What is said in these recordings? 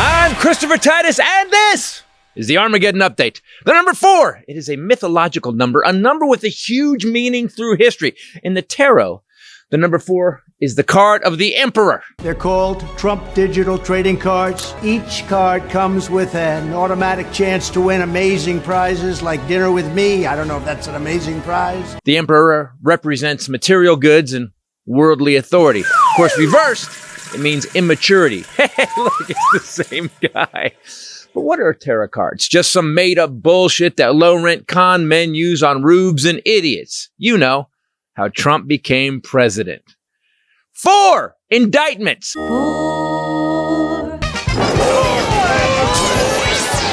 I'm Christopher Titus, and this is the Armageddon Update. The number 4, it is a mythological number, a number with a huge meaning through history. In the tarot, the number 4 is the card of the Emperor. They're called Trump digital trading cards. Each card comes with an automatic chance to win amazing prizes like dinner with me. I don't know if that's an amazing prize. The Emperor represents material goods and worldly authority. Of course, reversed, it means immaturity. Hey, look, it's the same guy. But what are tarot cards? Just some made-up bullshit that low-rent con men use on rubes and idiots. You know, how Trump became president. 4 indictments. 4.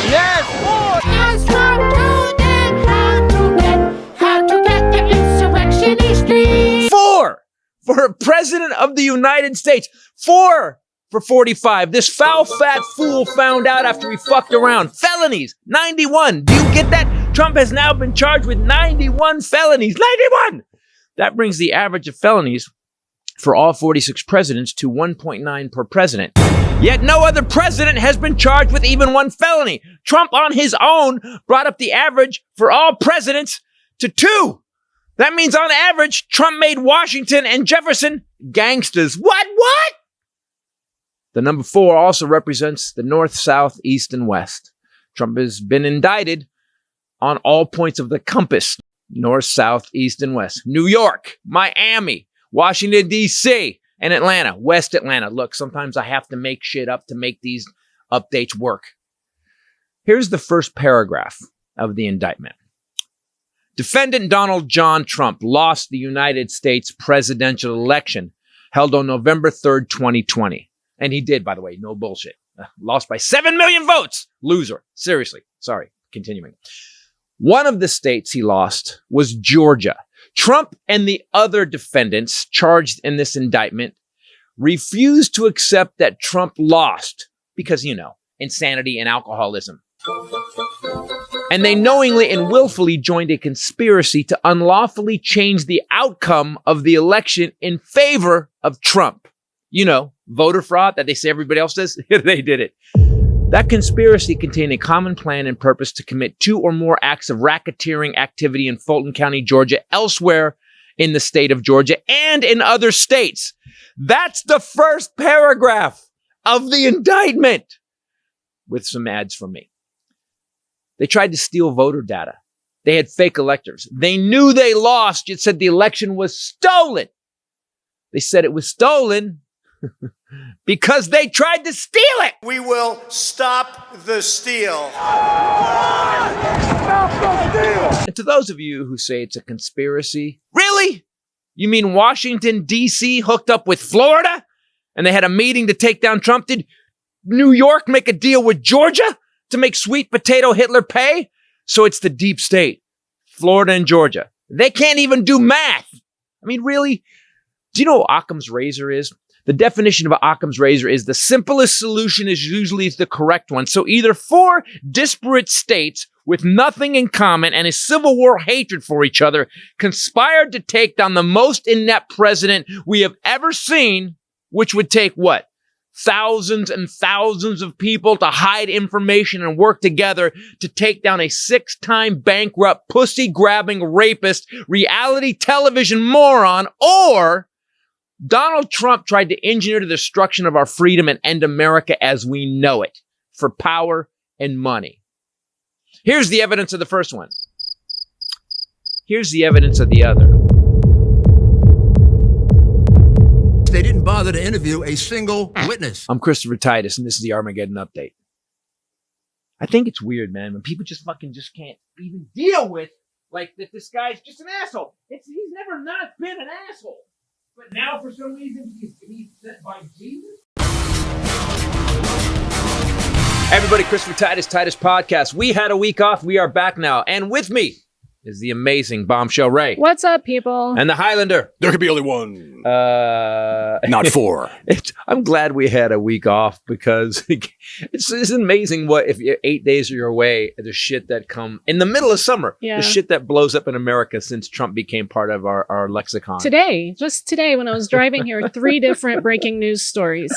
Yes, 4. As Trump told them how to get the insurrection free. 4 for a president of the United States. 4 for 45. This foul fat fool found out after he fucked around. Felonies, 91. Do you get that? Trump has now been charged with 91 felonies. 91! That brings the average of felonies for all 46 presidents to 1.9 per president. Yet no other president has been charged with even one felony. Trump on his own brought up the average for all presidents to 2. That means on average, Trump made Washington and Jefferson gangsters. What? The number 4 also represents the North, South, East, and West. Trump has been indicted on all points of the compass. North, South, East, and West. New York, Miami, Washington, D.C., and Atlanta, West Atlanta. Look, sometimes I have to make shit up to make these updates work. Here's the first paragraph of the indictment. Defendant Donald John Trump lost the United States presidential election held on November 3rd, 2020. And he did, by the way, no bullshit. Lost by 7 million votes. Loser. Seriously. Sorry. Continuing. One of the states he lost was Georgia. Trump and the other defendants charged in this indictment refused to accept that Trump lost because, you know, insanity and alcoholism. And they knowingly and willfully joined a conspiracy to unlawfully change the outcome of the election in favor of Trump. You know, voter fraud that they say everybody else does. They did it. That conspiracy contained a common plan and purpose to commit 2 or more acts of racketeering activity in Fulton County, Georgia, elsewhere in the state of Georgia, and in other states. That's the first paragraph of the indictment, with some ads from me. They tried to steal voter data. They had fake electors. They knew they lost, yet said the election was stolen. They said it was stolen because they tried to steal it. We will stop the steal. And to those of you who say it's a conspiracy, really? You mean Washington, D.C. hooked up with Florida and they had a meeting to take down Trump? Did New York make a deal with Georgia to make sweet potato Hitler pay? So it's the deep state, Florida and Georgia. They can't even do math. I mean, really? Do you know what Occam's razor is? The definition of Occam's razor is the simplest solution is usually the correct one. So either 4 disparate states with nothing in common and a civil war hatred for each other conspired to take down the most inept president we have ever seen, which would take what? Thousands and thousands of people to hide information and work together to take down a 6-time bankrupt, pussy-grabbing rapist, reality television moron, or Donald Trump tried to engineer the destruction of our freedom and end America as we know it for power and money. Here's the evidence of the first one. Here's the evidence of the other. They didn't bother to interview a single witness. I'm Christopher Titus, and this is the Armageddon Update. I think it's weird, man, when people just can't even deal with, like, that this guy's just an asshole. He's never not been an asshole. But now, for some reason, he's sent by Jesus. Everybody, Christopher Titus, Titus Podcast. We had a week off. We are back now. And with me is the amazing Bombshell Ray. What's up, people? And the Highlander. There could be only one. Not 4. I'm glad we had a week off because it's amazing what, if you're 8 days you're away, the shit that come in the middle of summer, the shit that blows up in America since Trump became part of our lexicon. Just today when I was driving here, 3 different breaking news stories.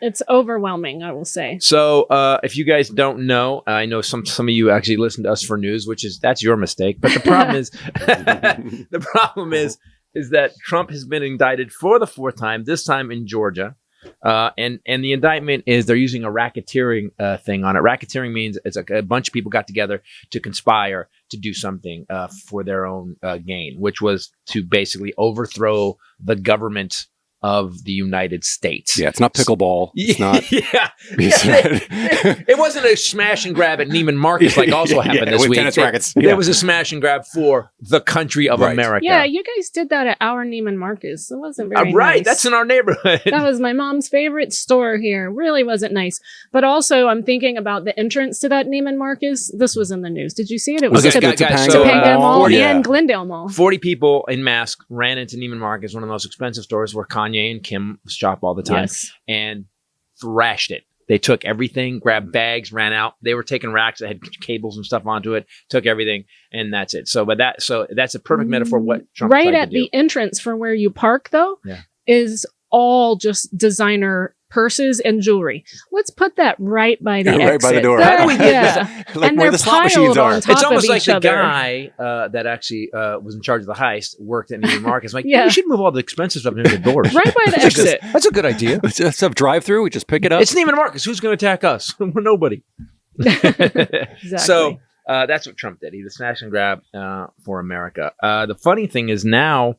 It's overwhelming, I will say. So, if you guys don't know, I know some of you actually listen to us for news, that's your mistake. But the problem is that Trump has been indicted for the 4th time, this time in Georgia. And the indictment is they're using a racketeering thing on it. Racketeering means it's a bunch of people got together to conspire to do something for their own gain, which was to basically overthrow the government of the United States. Yeah, it's not pickleball. It's not. It wasn't a smash and grab at Neiman Marcus like also happened this with week. tennis rackets. There was a smash and grab for the country of America. Yeah, you guys did that at our Neiman Marcus. It wasn't very right, nice. that's in our neighborhood. That was my mom's favorite store here. Really wasn't nice. But also, I'm thinking about the entrance to that Neiman Marcus. This was in the news. Did you see it? It was this to good the Topanga Topanga Mall 40 and Glendale Mall. 40 people in masks ran into Neiman Marcus, one of the most expensive stores where Kanye and Kim shop all the time, and thrashed it. They took everything, grabbed bags, ran out. They were taking racks that had cables and stuff onto it, took everything, and that's it. So that's a perfect metaphor of what Trump tried Right at to do. the entrance for where you park, though, is all just designer purses and jewelry. Let's put that right by the exit. Right by the door. That- How do we get like and where they're the slot piled machines are. on top It's almost of like each the other. guy that actually was in charge of the heist worked at Neiman Marcus. Like, Yeah. you should move all the expensive stuff near the doors. Right by the exit. That's a good idea. Let's just have drive-through. We just pick it up. It's Neiman Marcus. Who's going to attack us? We're nobody. Exactly. So that's what Trump did. He was smash and grab for America. The funny thing is now,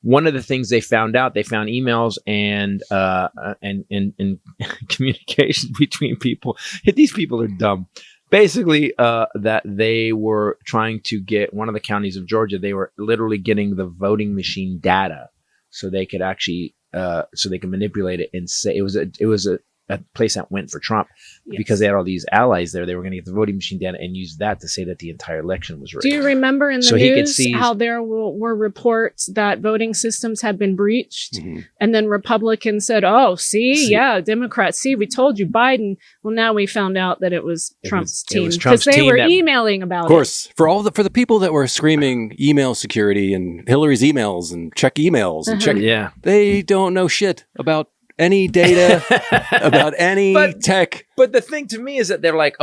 one of the things they found emails and communications between people. These people are dumb. Basically, that they were trying to get one of the counties of Georgia. They were literally getting the voting machine data so they could actually so they could manipulate it and say it was a place that went for Trump because they had all these allies there. They were going to get the voting machine data and use that to say that the entire election was rigged. Do you remember in the So he could news seize- how there were reports that voting systems had been breached? And then Republicans said, oh, see, Democrats, see, we told you, Biden. Well, now we found out that it was Trump's team because Trump's they team were that- emailing about Of course, for the people that were screaming email security and Hillary's emails and check emails and check, they don't know shit about any data, about any tech. But the thing to me is that they're like,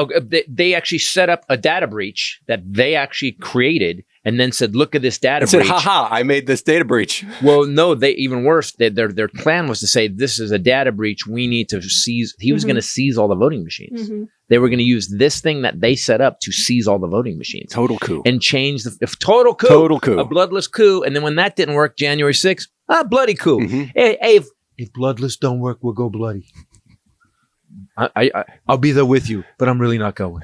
they actually set up a data breach that they actually created and then said, look at this data Said, breach. haha, I made this data breach. Well, no, even worse. Their plan was to say, this is a data breach. We need to seize. He was going to seize all the voting machines. They were going to use this thing that they set up to seize all the voting machines. Total coup. And change the total coup. Total coup. A bloodless coup. And then when that didn't work, January 6th, bloody coup. Hey, if bloodless don't work, we'll go bloody. I'll be there with you, but I'm really not going.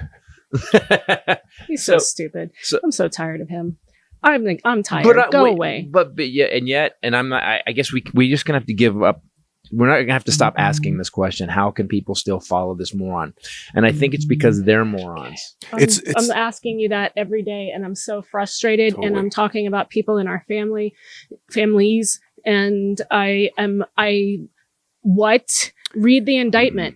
He's so stupid. I'm so tired of him. I'm tired. Go away. But I'm not. I guess we just gonna have to give up. We're not gonna have to stop asking this question. How can people still follow this moron? And I think it's because they're morons. I'm asking you that every day, and I'm so frustrated. And I'm talking about people in our families, and read the indictment.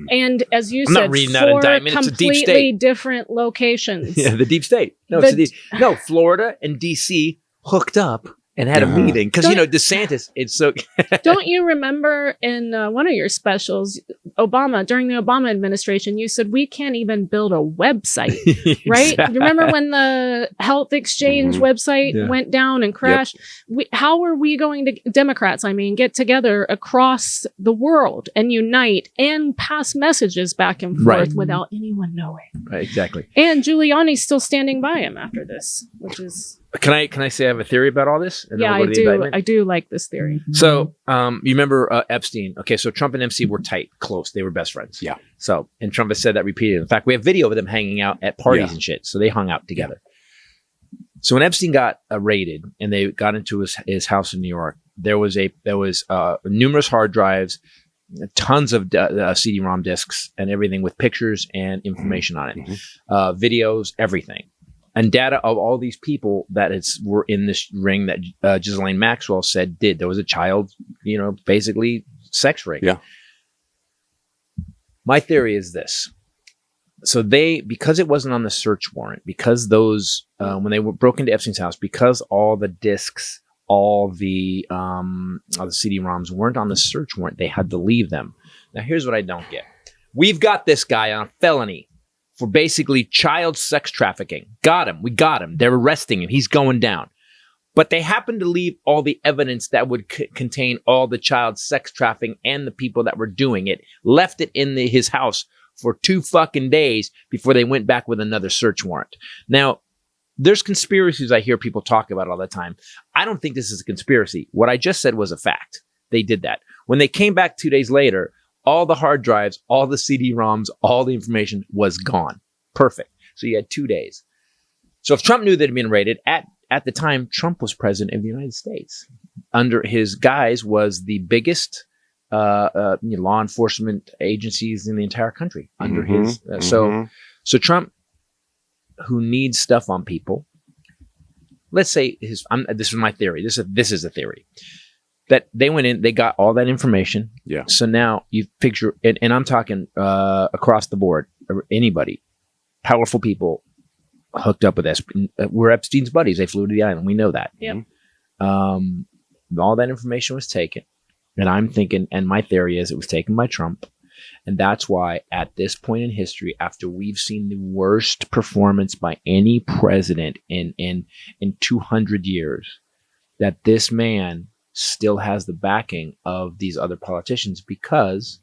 And as you I'm said, not reading that indictment. It's a deep completely state. different locations. Yeah, the deep state. No, Florida and DC hooked up and had a meeting because DeSantis. It's so. Don't you remember in one of your specials, during the Obama administration, you said we can't even build a website, right? Exactly. Remember when the health exchange website went down and crashed? How are we going to, Democrats, get together across the world and unite and pass messages back and forth without anyone knowing? Right, exactly. And Giuliani's still standing by him after this, which is... Can I say I have a theory about all this? And then yeah, we'll go to the I do. indictment? I do like this theory. So, you remember Epstein? Okay, so Trump and MC were tight, close. They were best friends. Yeah. So, and Trump has said that repeatedly. In fact, we have video of them hanging out at parties and shit. So they hung out together. So when Epstein got raided and they got into his house in New York, there was numerous hard drives, tons of CD-ROM discs, and everything with pictures and information on it, videos, everything. And data of all these people that were in this ring that Ghislaine Maxwell said there was a child, basically sex ring. Yeah. My theory is this. So because it wasn't on the search warrant, because those, when they broke into Epstein's house, because all the discs all the CD-ROMs weren't on the search warrant. They had to leave them. Now, here's what I don't get. We've got this guy on a felony for basically child sex trafficking. Got him. We got him. They're arresting him. He's going down. But they happen to leave all the evidence that would contain all the child sex trafficking and the people that were doing it, left it in his house for 2 fucking days before they went back with another search warrant. Now, there's conspiracies I hear people talk about all the time. I don't think this is a conspiracy. What I just said was a fact. They did that. When they came back 2 days later, all the hard drives, all the CD-ROMs, all the information was gone. Perfect. So you had 2 days. So if Trump knew that it had been raided, at the time, Trump was president of the United States. Under his guise was the biggest law enforcement agencies in the entire country. Under his, so Trump, who needs stuff on people, let's say this is my theory. This is a theory that they went in, they got all that information. Yeah. So now you picture, and I'm talking across the board, anybody, powerful people. Hooked up with we're Epstein's buddies. They flew to the island. We know that. Yep. All that information was taken. And I'm thinking, and my theory is it was taken by Trump. And that's why at this point in history, after we've seen the worst performance by any president in 200 years, that this man still has the backing of these other politicians because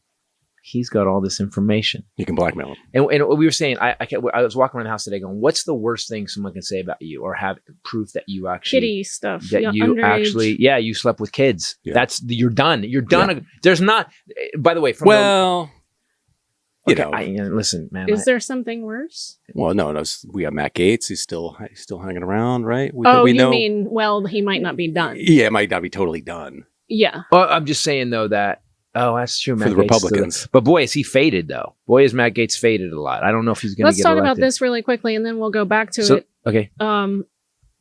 he's got all this information. You can blackmail him. And what we were saying, I was walking around the house today going, what's the worst thing someone can say about you or have proof that you actually... Kitty stuff. That you underage. actually... Yeah, you slept with kids. Yeah. You're done. You're done. Yeah. There's not... By the way, from listen, man. Is there something worse? Well, no. We have Matt Gaetz. He's still hanging around, right? We mean, well, he might not be done. Yeah, it might not be totally done. Yeah. Well, I'm just saying, though, that... Oh, that's true. For the Republicans. But boy, is he faded, though. Boy, is Matt Gaetz faded a lot. I don't know if he's going to get elected. Let's talk about this really quickly, and then we'll go back to it. Okay.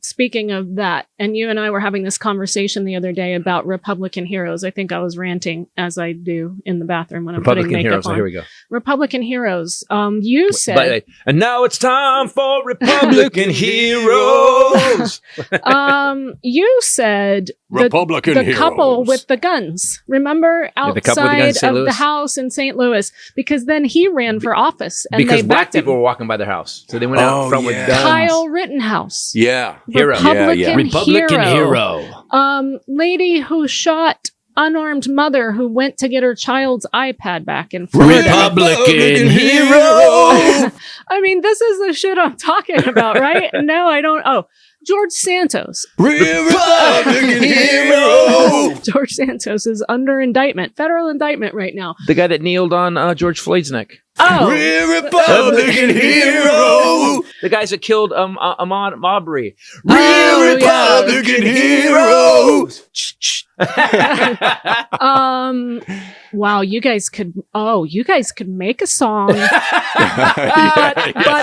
Speaking of that, and you and I were having this conversation the other day about Republican heroes. I think I was ranting, as I do in the bathroom when I'm putting makeup heroes. on. Oh, here we go. Republican heroes. You said... And now it's time for Republican heroes. You said... Republican the heroes. couple with the guns. Remember? Outside of the house in St. Louis. Because then he ran for office. And because they black people him. were walking by their house. So they went out front with guns. Kyle Rittenhouse. Yeah. Hero. Republican hero. Lady who shot unarmed mother who went to get her child's iPad back in Florida. Republican hero. I mean, this is the shit I'm talking about, right? No, I don't. Oh, George Santos. Republican hero. George Santos is under indictment, federal indictment right now. The guy that kneeled on George Floyd's neck. Oh, Republican hero. The guys that killed Ahmaud Arbery. Republican heroes. Wow, you guys could make a song. But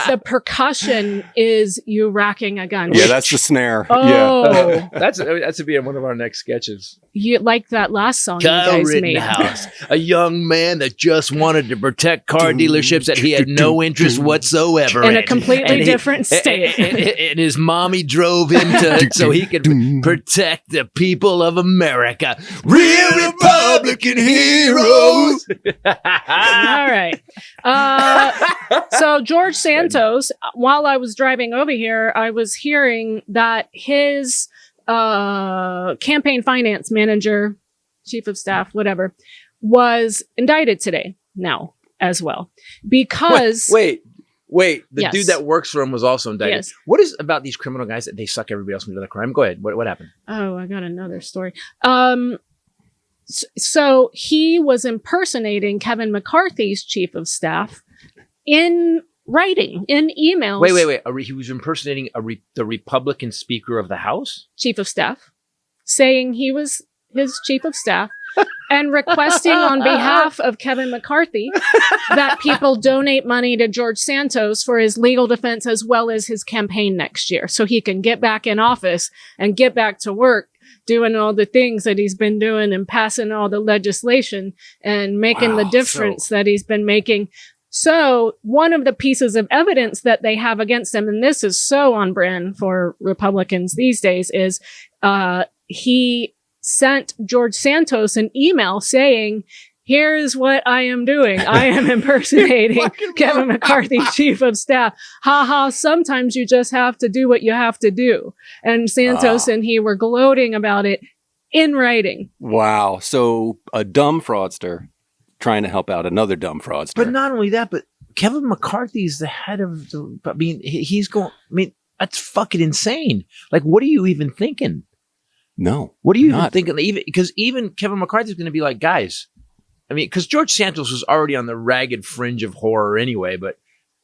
the percussion is you racking a gun. Yeah, that's the snare. Oh. Yeah. That's to be one of our next sketches. You like that last song Kyle you guys Rittenhouse, a young man that just wanted to protect car dealerships that he had no interest whatsoever in a completely different state. And his mommy drove him so he could protect the people of America. Real Republican heroes. All right. So George Santos, while I was driving over here, I was hearing that his campaign finance manager, chief of staff, whatever, was indicted today now as well. Because... Wait. The Yes. dude that works for him was also indicted. Yes. What is about these criminal guys that they suck everybody else into the crime? Go ahead. What happened? Oh, I got another story. So he was impersonating Kevin McCarthy's chief of staff in writing, in emails. Wait. He was impersonating the Republican Speaker of the House? Chief of staff, saying he was his chief of staff and requesting on behalf of Kevin McCarthy that people donate money to George Santos for his legal defense as well as his campaign next year so he can get back in office and get back to work doing all the things that he's been doing and passing all the legislation and making the difference that he's been making. So one of the pieces of evidence that they have against him, and this is so on brand for Republicans these days, is he sent George Santos an email saying, here's what I am doing. I am impersonating Kevin McCarthy, chief of staff. Ha ha. Sometimes you just have to do what you have to do. And Santos and he were gloating about it in writing. Wow. So a dumb fraudster trying to help out another dumb fraudster. But not only that, but Kevin McCarthy is the head of the, I mean, he's going, I mean, that's fucking insane. Like, what are you even thinking? No. What are you even thinking? Because even Kevin McCarthy is going to be like, guys, I mean, because George Santos was already on the ragged fringe of horror anyway, but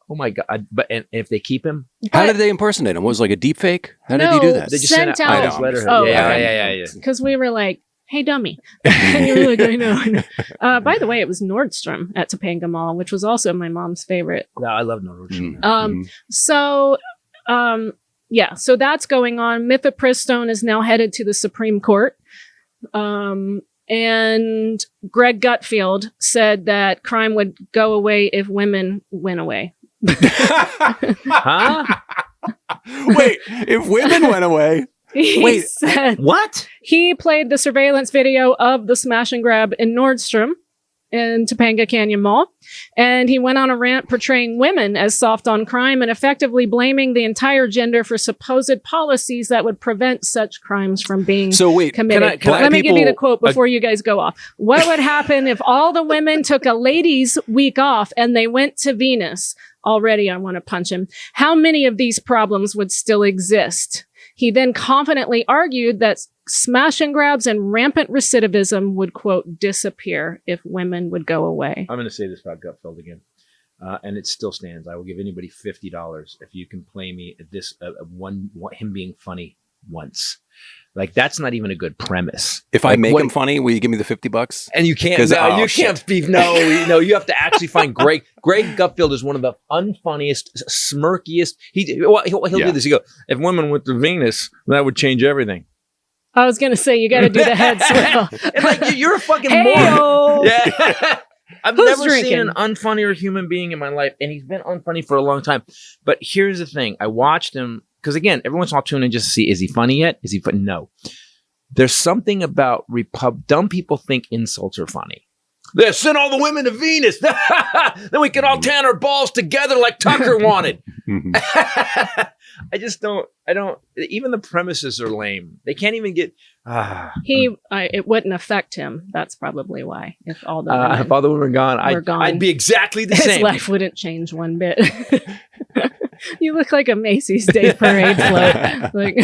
oh my God. But and if they keep him, how did they impersonate him? Was it like a deep fake? How did he do that? They just sent out this letter. Oh, yeah. Because we were like, hey, dummy. And you were like, I know. By the way, it was Nordstrom at Topanga Mall, which was also my mom's favorite. No, I love Nordstrom. So that's going on. Mifepristone is now headed to the Supreme Court. And Greg Gutfeld said that crime would go away if women went away. Huh? Wait, if women went away? He said, what? He played the surveillance video of the smash and grab in Nordstrom in Topanga Canyon Mall. And he went on a rant portraying women as soft on crime and effectively blaming the entire gender for supposed policies that would prevent such crimes from being committed. Let me give you the quote before you guys go off. What would happen if all the women took a ladies' week off and they went to Venus? Already, I want to punch him. How many of these problems would still exist? He then confidently argued that smash and grabs and rampant recidivism would, quote, disappear if women would go away. I'm going to say this about Gutfeld again, and it still stands. I will give anybody $50 if you can play me this him being funny once. Like, that's not even a good premise. If I make him funny, will you give me the $50? And you can't. No, you can't be. No, you have to actually find Greg. Greg Gutfeld is one of the unfunniest, smirkiest. He'll do this. He go, if women went to Venus, that would change everything. I was gonna say you got to do the head swirl. And like you're a fucking moron. Yeah. I've never seen an unfunnier human being in my life, and he's been unfunny for a long time. But here's the thing: I watched him. Because again, every once in a while, I'll tune in just to see, is he funny yet? Is he funny? No. There's something about dumb people think insults are funny. They send all the women to Venus. Then we can all tan our balls together like Tucker wanted. I just don't, even the premises are lame. They can't even get, it wouldn't affect him. That's probably why. If all the women were gone, I'd be exactly the same. His life wouldn't change one bit. You look like a Macy's Day Parade float. Like,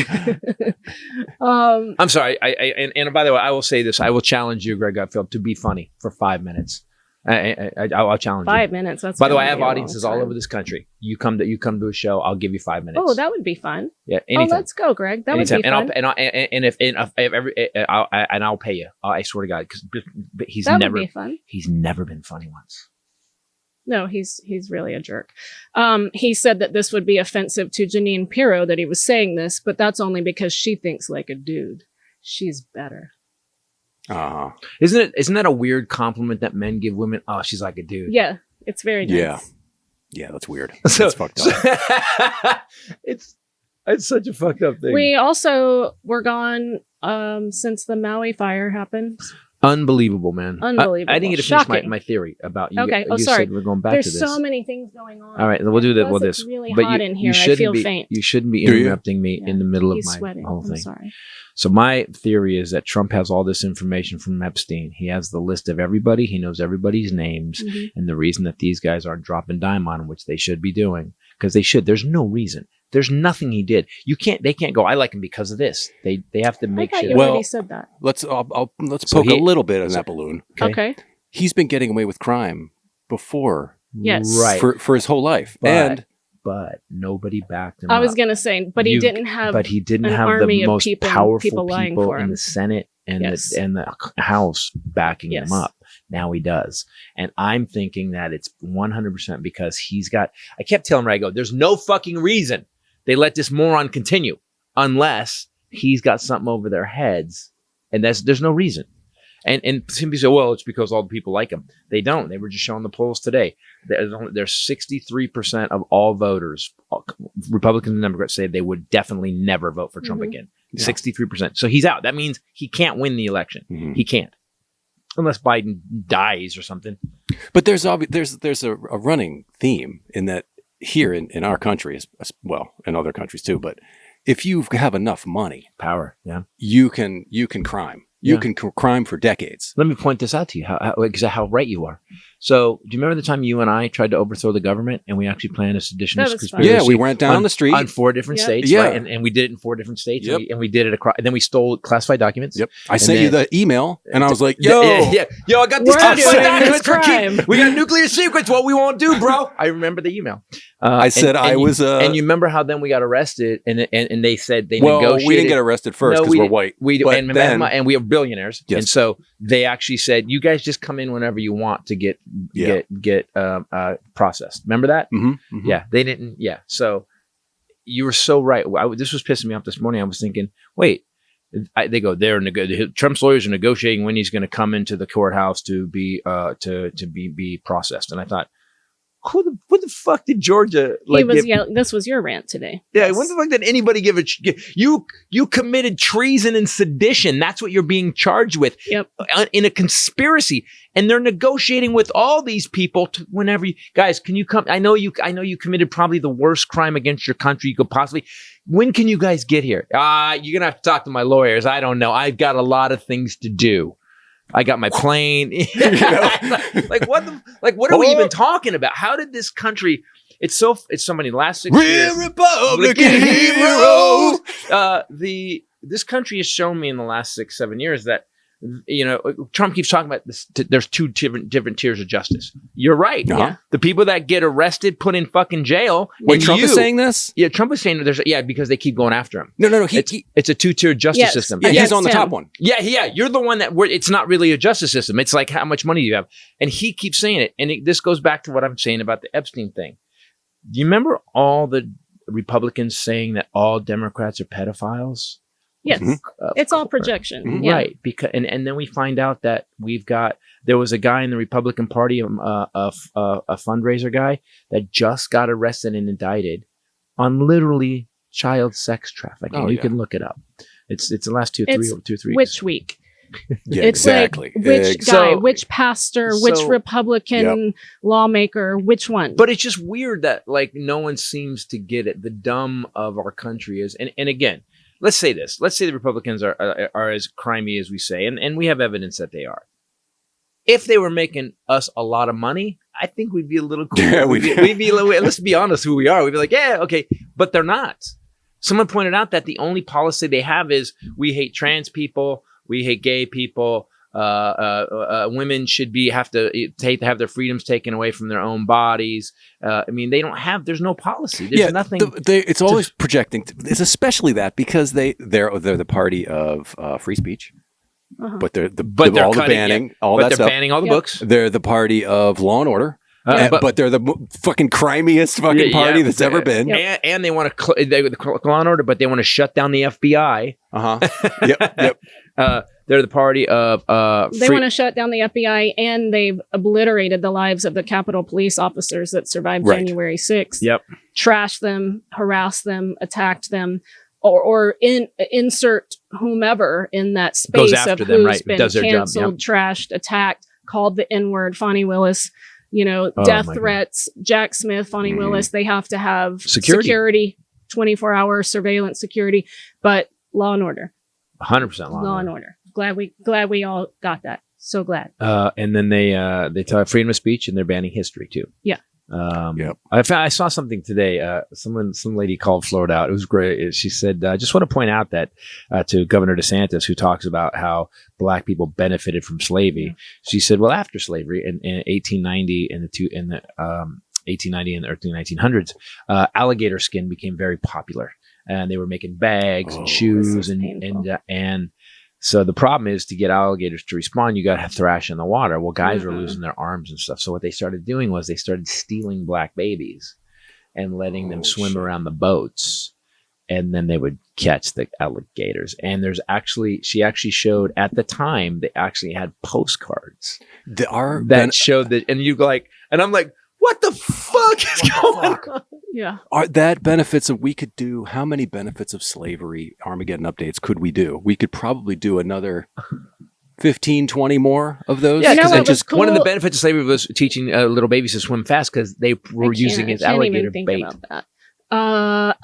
I'm sorry. And by the way, I will say this. I will challenge you, Greg Gutfeld, to be funny for 5 minutes. I'll challenge you. 5 minutes. That's by the way, I have audiences all over this country. You come to a show, I'll give you 5 minutes. Oh, that would be fun. Yeah, anytime. Oh, let's go, Greg. That anytime. Would be fun. And I'll pay you. I swear to God, because would be fun. He's never been funny once. No, he's really a jerk. He said that this would be offensive to Jeanine Pirro that he was saying this, but that's only because she thinks like a dude. She's better. Isn't that a weird compliment that men give women? Oh, she's like a dude. Yeah, it's very nice. Yeah, that's weird. That's fucked up. It's such a fucked up thing. We also were gone since the Maui fire happened. Unbelievable, man. Unbelievable. I didn't get to finish my theory about you. Okay. You sorry. said we're going back There's to this. so many things going on. All right. We'll do that. Well, this. It's really hot in here. I feel faint. You shouldn't be interrupting me in the middle of my sweating. whole thing. I'm sorry. So my theory is that Trump has all this information from Epstein. He has the list of everybody. He knows everybody's names. Mm-hmm. And the reason that these guys aren't dropping dime on him, which they should be doing, because they should. There's no reason. There's nothing he did. They can't go, I like him because of this. They have to make sure. You already said that. Let's poke a little bit on that balloon. Okay. He's been getting away with crime before. Yes. Right. For his whole life. But nobody backed him up. I was going to say, but he didn't have the most powerful people in the Senate and the House backing him up. Now he does. And I'm thinking that it's 100% because I kept telling him, there's no fucking reason they let this moron continue unless he's got something over their heads. And there's no reason. And some people say, well, it's because all the people like him. They don't. They were just showing the polls today. There's 63% of all voters, Republicans and Democrats, say they would definitely never vote for Trump again. 63%. So he's out. That means he can't win the election. Mhm. He can't. Unless Biden dies or something. But there's a running theme in that here in our country, as well, in other countries too. But if you have enough money, Power. Yeah. you can crime. You Yeah. can crime for decades. Let me point this out to you, how right you are. So, do you remember the time you and I tried to overthrow the government and we actually planned a seditionist That was fun. conspiracy? Yeah, we went down on the street. on 4 different Yep. states, Yeah. right? And we did it in 4 different states, Yep. and we did it across. And then we stole classified documents. Yep. I sent you then- the email, and I was like, "Yo, Yo, I got these We're classified doing documents this for crime. keep. We got nuclear secrets. What we won't do, bro." I remember the email. I said I was, and you remember how then we got arrested, and they said they well, negotiated. we didn't get arrested first No, because we we're didn't. white. We do, But and, then, and we are billionaires, Yes. and so they actually said, "You guys just come in whenever you want to get processed." Remember that? Mhm, mhm. Yeah, they didn't. Yeah, so you were so right. This was pissing me off this morning. I was thinking, wait, they go there. Trump's lawyers are negotiating when he's going to come into the courthouse to be be processed, and I thought, what the fuck did Georgia He was yelling. This was your rant today. Yeah, Yes. when the fuck did anybody you committed treason and sedition? That's what you're being charged with. Yep. In a conspiracy, and they're negotiating with all these people to whenever you guys can you come? I know you committed probably the worst crime against your country you could possibly. When can you guys get here? You're gonna have to talk to my lawyers. I don't know. I've got a lot of things to do. I got my plane. What are we even talking about? How did this country? It's so many last 6 years. We're Republican heroes. This country has shown me in the last 6-7 years that Trump keeps talking about this. There's 2 different tiers of justice. You're right. Uh-huh. Yeah. The people that get arrested, put in fucking jail. Wait, and Trump is saying this? Yeah, Trump is saying that because they keep going after him. No. It's a 2-tier justice Yes. system. Yeah, Yes, he's on the Tim. top one. Yeah. You're the one it's not really a justice system. It's like how much money do you have, and he keeps saying it. And this goes back to what I'm saying about the Epstein thing. Do you remember all the Republicans saying that all Democrats are pedophiles? Yes. Mhm. It's all projection. Mhm. Yeah. Right, because and then we find out that there was a guy in the Republican Party, a fundraiser guy that just got arrested and indicted on literally child sex trafficking. Oh, You yeah. can look it up. It's the last 2 It's 3 weeks. Which week? Yeah, It's exactly. like which Ex- guy, So- which pastor, which so- Republican lawmaker, which one? But it's just weird that no one seems to get it. The dumb of our country is, and again, let's say this. Let's say the Republicans are as crimey as we say, and we have evidence that they are. If they were making us a lot of money, I think we'd be a little cool. Yeah, we'd be let's be honest who we are. We'd be like, yeah, okay. But they're not. Someone pointed out that the only policy they have is we hate trans people, we hate gay people, women should have to have their freedoms taken away from their own bodies. They don't have. There's no policy. There's nothing. It's always projecting. It's especially that because they're the party of free speech, Uh-huh. but they're they're all the cutting, banning, yeah. all But that they're stuff. banning all the Yep. books. They're the party of law and order, but they're the fucking crimiest fucking party that's ever been. Yep. And they want to law and order, but they want to shut down the FBI. Yep. They're the party of They want to shut down the FBI, and they've obliterated the lives of the Capitol police officers that survived Right. January 6th. Yep. Trashed them, harassed them, attacked them, or insert whomever in that Goes space of after who's them, right. been Does their job, canceled, trashed, attacked, called the N-word, Fonnie Willis, death my threats, Jack Smith, Fonnie Willis. They have to have Security. 24-hour surveillance security, but law and order. 100% Law and order. Glad we all got that. So glad. And then they talk freedom of speech, and they're banning history too. Yeah. Yep. I saw something today. Some lady called Florida out. It was great. She said, "I just want to point out that to Governor DeSantis, who talks about how black people benefited from slavery." Yeah. She said, "Well, after slavery in 1890 and the 1890 and the early 1900s, alligator skin became very popular, and they were making bags and shoes this is painful. and." So the problem is to get alligators to respond, you got to thrash in the water. Well, guys were losing their arms and stuff. So what they started doing was they started stealing black babies and letting them swim around the boats. And then they would catch the alligators. And she actually showed at the time, they actually had postcards that showed that. And you like, and I'm like, what the fuck? fuck is going on? Yeah. Are that benefits of we could do how many benefits of slavery Armageddon updates could we do? We could probably do another 15, 20 more of those. Yeah, You know because what was one of the cool? benefits of slavery was teaching little babies to swim fast because they were using it as alligator bait. About that.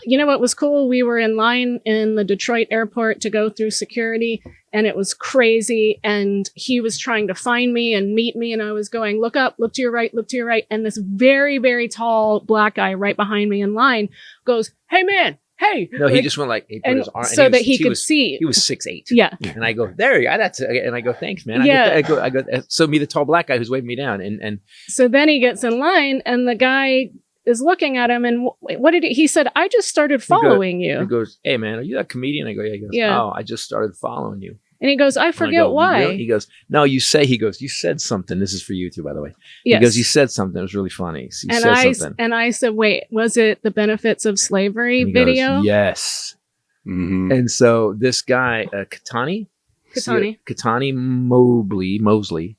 You know what was cool? We were in line in the Detroit airport to go through security, and it was crazy. And he was trying to find me and meet me, and I was going, look up, look to your right, look to your right. And this very, very tall black guy right behind me in line goes, "Hey, man, hey!" No, he just went like he put and his arm so and that he could see. He was 6'8". Yeah. And I go, there you go. That's and I go, thanks, man. Yeah. I go. So me, the tall black guy who's waving me down, and So then he gets in line, and the guy is looking at him, and what did he said? I just started following he you. goes, "Hey, man, are you that comedian?" I go, "Yeah." He goes, Yeah. "Oh, I just started following you." And he goes, I And forget go, why. "Really?" He goes, "No, you said something. This is for you too, by the way." Yes. He goes, "You said something. It was really funny." So you and said something. and I said, wait, was it the benefits of slavery And he goes, video? yes. Mhm. And so this guy, Katani Mosley.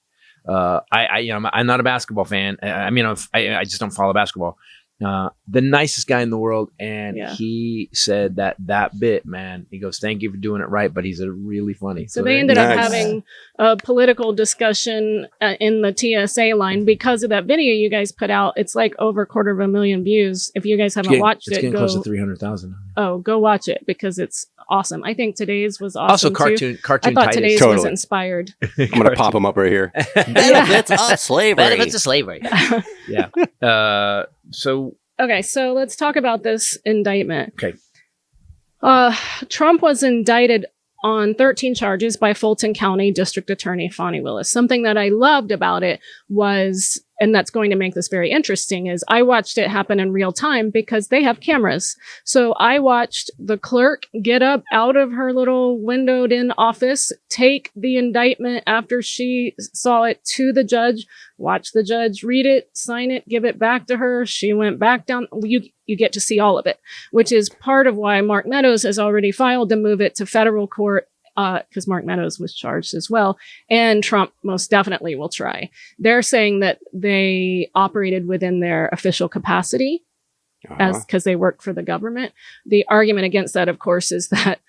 I'm not a basketball fan. I just don't follow basketball. The nicest guy in the world, and Yeah. he said that bit, man. He goes, "Thank you for doing it right," but he's really funny. So they ended up Nice. having a political discussion in the TSA line because of that video you guys put out. It's like over 250,000 views. If you guys haven't watched it's it, getting go close to 300,000. go watch it because it's awesome. I think today's was Also, awesome too. cartoon I thought Titus. today's was Totally. inspired. I'm going to pop them up right here. Benefits of slavery. Yeah. So Okay, so let's talk about this indictment. okay. Trump was indicted on 13 charges by Fulton County District Attorney Fonnie Willis. Something that I loved about it was, and that's going to make this very interesting, is I watched it happen in real time because they have cameras. So I watched the clerk get up out of her little windowed in office, take the indictment after she saw it to the judge, watch the judge read it, sign it, give it back to her. She went back down. You get to see all of it, which is part of why Mark Meadows has already filed to move it to federal court, because Mark Meadows was charged as well. And Trump most definitely will try. They're saying that they operated within their official capacity because they worked for the government. The argument against that, of course, is that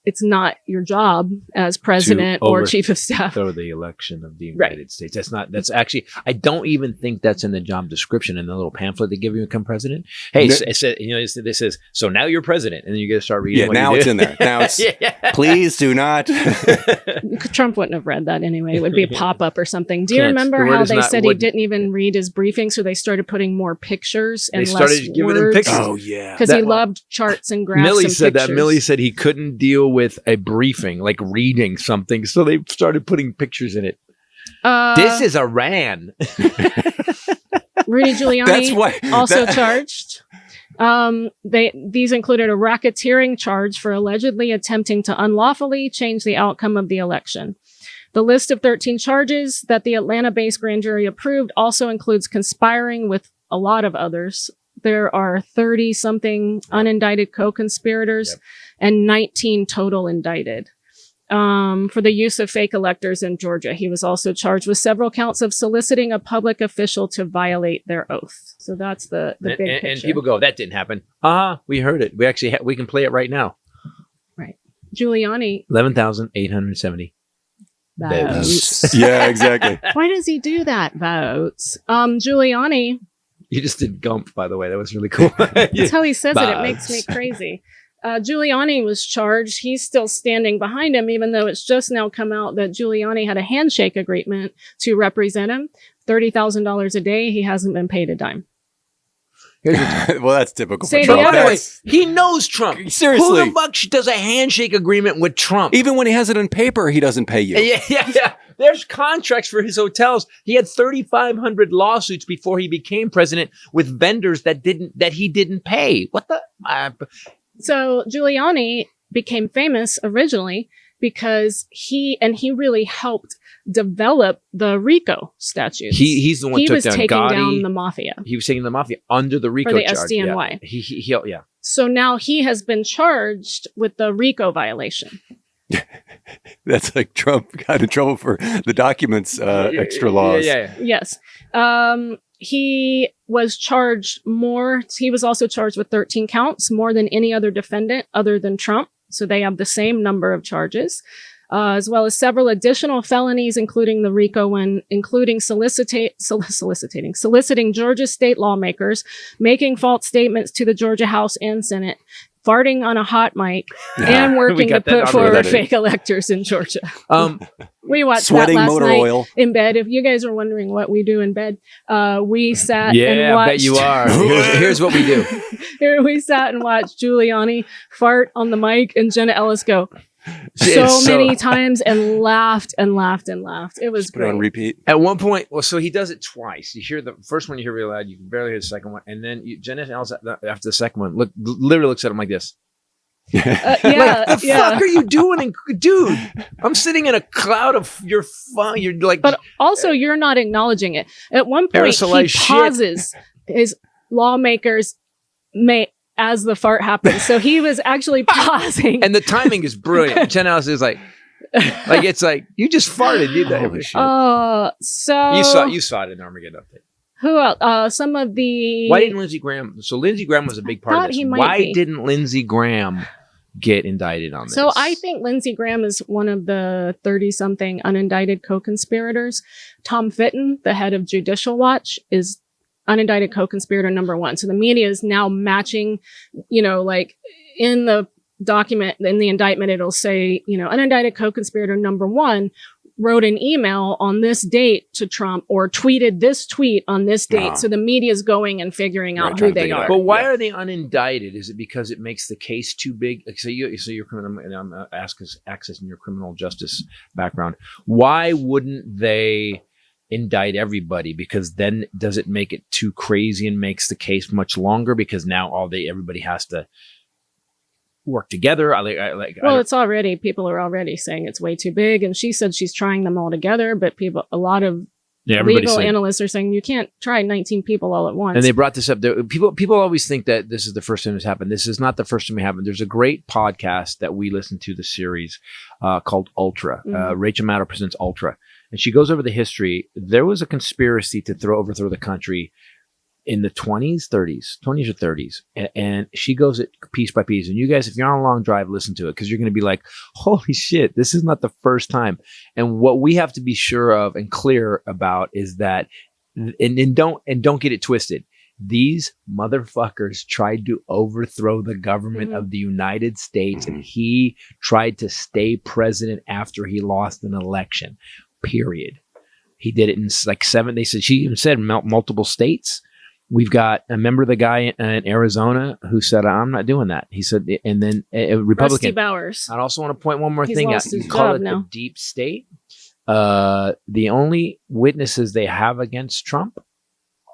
it's not your job as president or chief of staff. Throw the election of the United States. That's actually, I don't even think that's in the job description in the little pamphlet they give you to become president. Hey, it says, so now you're president. And then you get to start reading. Yeah, now it's in there. Now it's, please do not. Trump wouldn't have read that anyway. It would be a pop-up or something. Do you Can't. remember The word how is they not said he would. didn't even read his briefing? So they started putting more pictures and They started less giving him words. pictures. Oh, yeah. Because he loved charts and graphs Millie and said pictures. that. Millie said he couldn't deal with a briefing, like reading something. So they started putting pictures in it. This is Iran. Rudy Giuliani That's why- also charged. These included a racketeering charge for allegedly attempting to unlawfully change the outcome of the election. The list of 13 charges that the Atlanta-based grand jury approved also includes conspiring with a lot of others. There are 30-something unindicted co-conspirators and 19 total indicted. For the use of fake electors in Georgia. He was also charged with several counts of soliciting a public official to violate their oath. So that's the big picture. And people go, that didn't happen. We heard it. We actually we can play it right now. Right. Giuliani 11,870 votes. Yeah, exactly. Why does he do that? Votes. Giuliani, You just did Gump, by the way. That was really cool. that's how he says it. It makes Votes. me crazy. Giuliani was charged. He's still standing behind him, even though it's just now come out that Giuliani had a handshake agreement to represent him. $30,000 a day. He hasn't been paid a dime. Well, that's typical Say for the Trump. other- That's- He knows Trump. Seriously. Who the fuck does a handshake agreement with Trump? Even when he has it in paper, he doesn't pay you. Yeah. There's contracts for his hotels. He had 3,500 lawsuits before he became president with vendors that he didn't pay. What the? So Giuliani became famous originally because he really helped develop the RICO statute. He's the one He who was took down taking Gotti. down the mafia. He was taking the mafia under the RICO For the charge. SDNY. Yeah. So now he has been charged with the RICO violation. That's like Trump got in trouble for the documents extra laws. Yeah. Yes. he was charged more. He was also charged with 13 counts, more than any other defendant other than Trump. So they have the same number of charges, as well as several additional felonies, including the RICO one, including soliciting Georgia state lawmakers, making false statements to the Georgia House and Senate, farting on a hot mic, and working to put forward fake electors in Georgia. We watched sweating that last motor night oil in bed. If you guys are wondering what we do in bed, we sat and watched. I bet you are. Here's what we do. Here we sat and watched Giuliani fart on the mic and Jenna Ellis go so many times and laughed and laughed and laughed. It was great. on repeat. At one point, so he does it twice. You hear the first one, you hear real loud. You can barely hear the second one, and then Jenna Ellis after the second one literally looks at him like this. The fuck are you doing, dude? I'm sitting in a cloud of your fun. You're like, but also you're not acknowledging it. At one point, he pauses his lawmakers as the fart happens. So he was actually pausing, and the timing is brilliant. Jen Ellis is like it's like you just farted, dude. Holy shit! So you saw it in Armageddon Update. Who else? Some of the. Why didn't Lindsey Graham? So Lindsey Graham was a big part of this. Why didn't Lindsey Graham get indicted on this? So I think Lindsey Graham is one of the 30-something unindicted co-conspirators. Tom Fitton, the head of Judicial Watch, is unindicted co-conspirator number 1. So the media is now matching, like in the document, in the indictment, it'll say, unindicted co-conspirator number 1 wrote an email on this date to Trump or tweeted this tweet on this date. So the media is going and figuring out who they are. But why are they unindicted? Is it because it makes the case too big? So you're criminal, and I'm accessing your criminal justice background. Why wouldn't they indict everybody? Because then does it make it too crazy and makes the case much longer? Because now everybody has to work together. It's already, people are already saying it's way too big. And she said she's trying them all together, but a lot of legal analysts are saying you can't try 19 people all at once. And they brought this up. People always think that this is the first time this happened. This is not the first time it happened. There's a great podcast that we listen to, the series called Ultra. Rachel Maddow presents Ultra. And she goes over the history. There was a conspiracy to overthrow the country in the 20s or 30s. And she goes it piece by piece. And you guys, if you're on a long drive, listen to it, because you're going to be like, holy shit, this is not the first time. And what we have to be sure of and clear about is that, and don't get it twisted. These motherfuckers tried to overthrow the government of the United States, and he tried to stay president after he lost an election, period. He did it in like 7. They said, she even said multiple states. We've got a member of the guy in Arizona who said, I'm not doing that. He said, and then a Republican. Rusty Bowers. I also want to point one more thing out. You call it the deep state. The only witnesses they have against Trump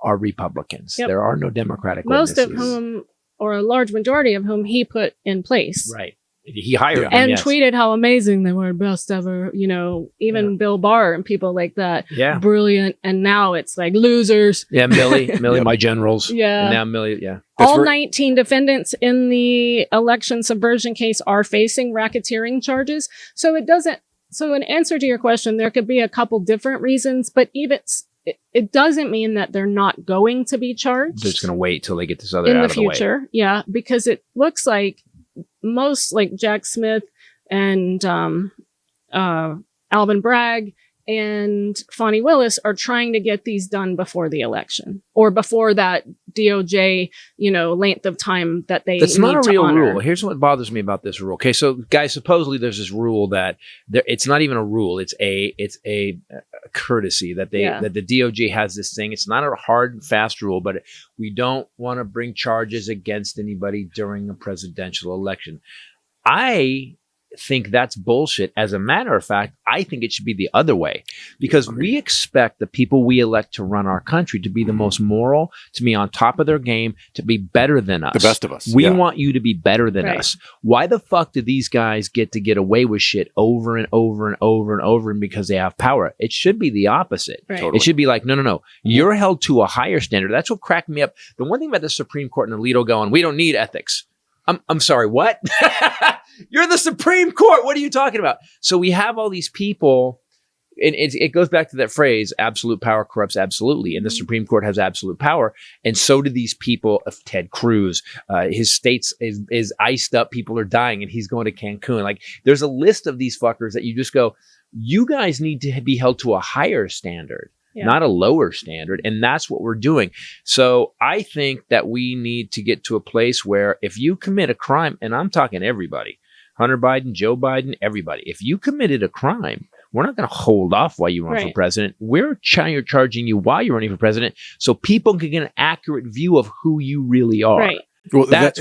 are Republicans. Yep. There are no Democratic witnesses. Most of whom, or a large majority of whom, he put in place. Right. He hired them, and tweeted how amazing they were, best ever, even Bill Barr and people like that. Yeah. Brilliant. And now it's like losers. Yeah, Millie, my generals. Yeah. And now Millie, yeah. All 19 defendants in the election subversion case are facing racketeering charges. So in answer to your question, there could be a couple different reasons, but it doesn't mean that they're not going to be charged. They're just going to wait till they get this other in out the of the way. future. Yeah, because it looks like most, like Jack Smith and Alvin Bragg and Fonnie Willis, are trying to get these done before the election or before that DOJ, length of time that they That's not a real honor. rule. Here's what bothers me about this rule. Okay, so guys, supposedly there's this rule that it's not even a rule. It's a courtesy that that the DOJ has this thing. It's not a hard and fast rule, but we don't want to bring charges against anybody during a presidential election. I think that's bullshit. As a matter of fact, I think it should be the other way, because we expect the people we elect to run our country to be the most moral, to be on top of their game, to be better than us. The best of us. We want you to be better than us. Why the fuck do these guys get away with shit over and over and over and over, and because they have power? It should be the opposite. Right. It should be like, no. You're held to a higher standard. That's what cracked me up. The one thing about the Supreme Court and Alito going, we don't need ethics. I'm sorry, what? You're the Supreme Court. What are you talking about? So we have all these people and it goes back to that phrase, absolute power corrupts absolutely. And the Supreme Court has absolute power. And so do these people of Ted Cruz. His states is iced up. People are dying and he's going to Cancun. Like there's a list of these fuckers that you just go, you guys need to be held to a higher standard. Yeah. Not a lower standard. And that's what we're doing. So I think that we need to get to a place where if you commit a crime, and I'm talking everybody, Hunter Biden, Joe Biden, everybody, if you committed a crime, we're not going to hold off while you run for president. We're charging you while you're running for president so people can get an accurate view of who you really are. Right. Well, that's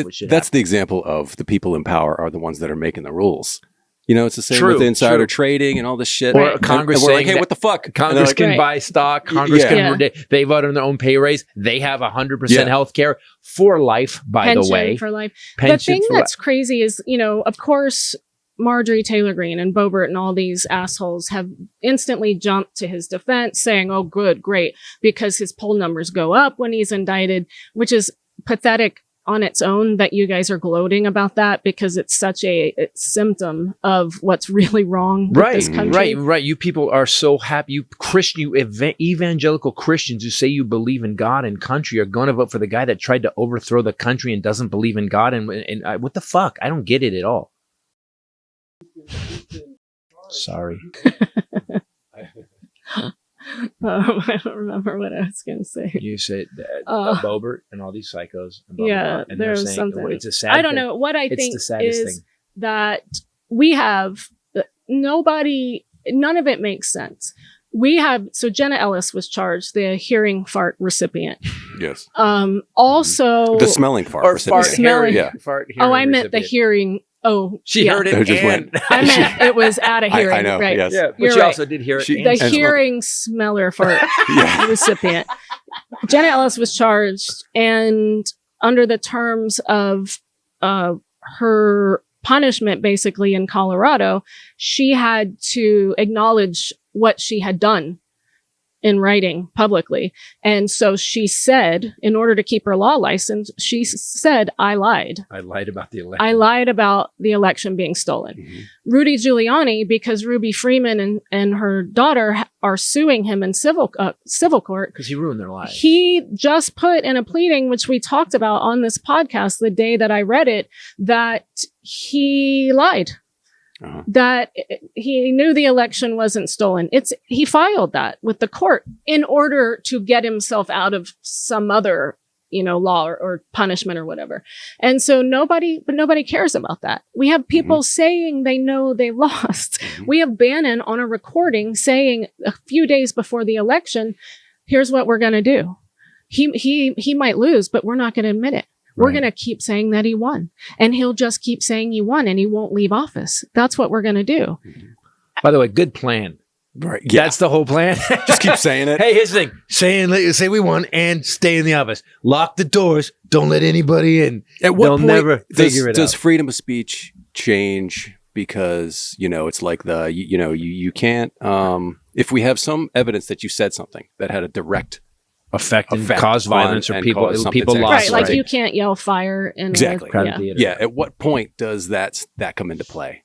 the example of the people in power are the ones that are making the rules. You know, it's the same with insider trading and all this shit. Or Congress saying, like, hey, what the fuck? Congress can buy stock. Congress can, they vote on their own pay raise. They have 100% health care for life, by the way. For life. The thing that's crazy is, you know, of course, Marjorie Taylor Greene and Boebert and all these assholes have instantly jumped to his defense saying, oh, good, great, because his poll numbers go up when he's indicted, which is pathetic on its own that you guys are gloating about that because it's such a symptom of what's really wrong with this country. Right. You people are so happy. You evangelical Christians who say you believe in God and country are going to vote for the guy that tried to overthrow the country and doesn't believe in God. And what the fuck? I don't get it at all. Sorry. I don't remember what I was going to say. You said Boebert and all these psychos. And blah, blah, blah, and there's something. It's a sad I don't thing. know. What I it's think the saddest is thing. that we have none of it makes sense. We have, so Jenna Ellis was charged, the hearing fart recipient. Yes. Also. The smelling fart recipient. Fart hearing I meant the hearing. Oh, she heard it. Just went. I meant it was at a hearing. I know. Right. Yes. Yeah, but she also did hear it. The hearing smeller fart recipient. Jenna Ellis was charged, and under the terms of her punishment, basically in Colorado, she had to acknowledge what she had done in writing publicly. And so she said, in order to keep her law license, she said, I lied. I lied about the election. I lied about the election being stolen. Mm-hmm. Rudy Giuliani, because Ruby Freeman and her daughter are suing him in civil court. Because he ruined their lives. He just put in a pleading, which we talked about on this podcast the day that I read it, that he lied. Uh-huh. That he knew the election wasn't stolen. He filed that with the court in order to get himself out of some other, law or punishment or whatever. And so nobody cares about that. We have people saying they know they lost. Mm-hmm. We have Bannon on a recording saying a few days before the election, here's what we're going to do. He might lose, but we're not going to admit it. We're going to keep saying that he won, and he'll just keep saying he won, and he won't leave office. That's what we're going to do. By the way, good plan. Right. Yeah. That's the whole plan. Just keep saying it. Hey, here's the thing. Say we won and stay in the office. Lock the doors. Don't let anybody in. At what point never figure it out. Does freedom of speech change? Because, it's like you can't, if we have some evidence that you said something that had a direct effect and cause violence or people lost. Right, like you can't yell fire in exactly. a crowded theater. Yeah. At what point does that come into play?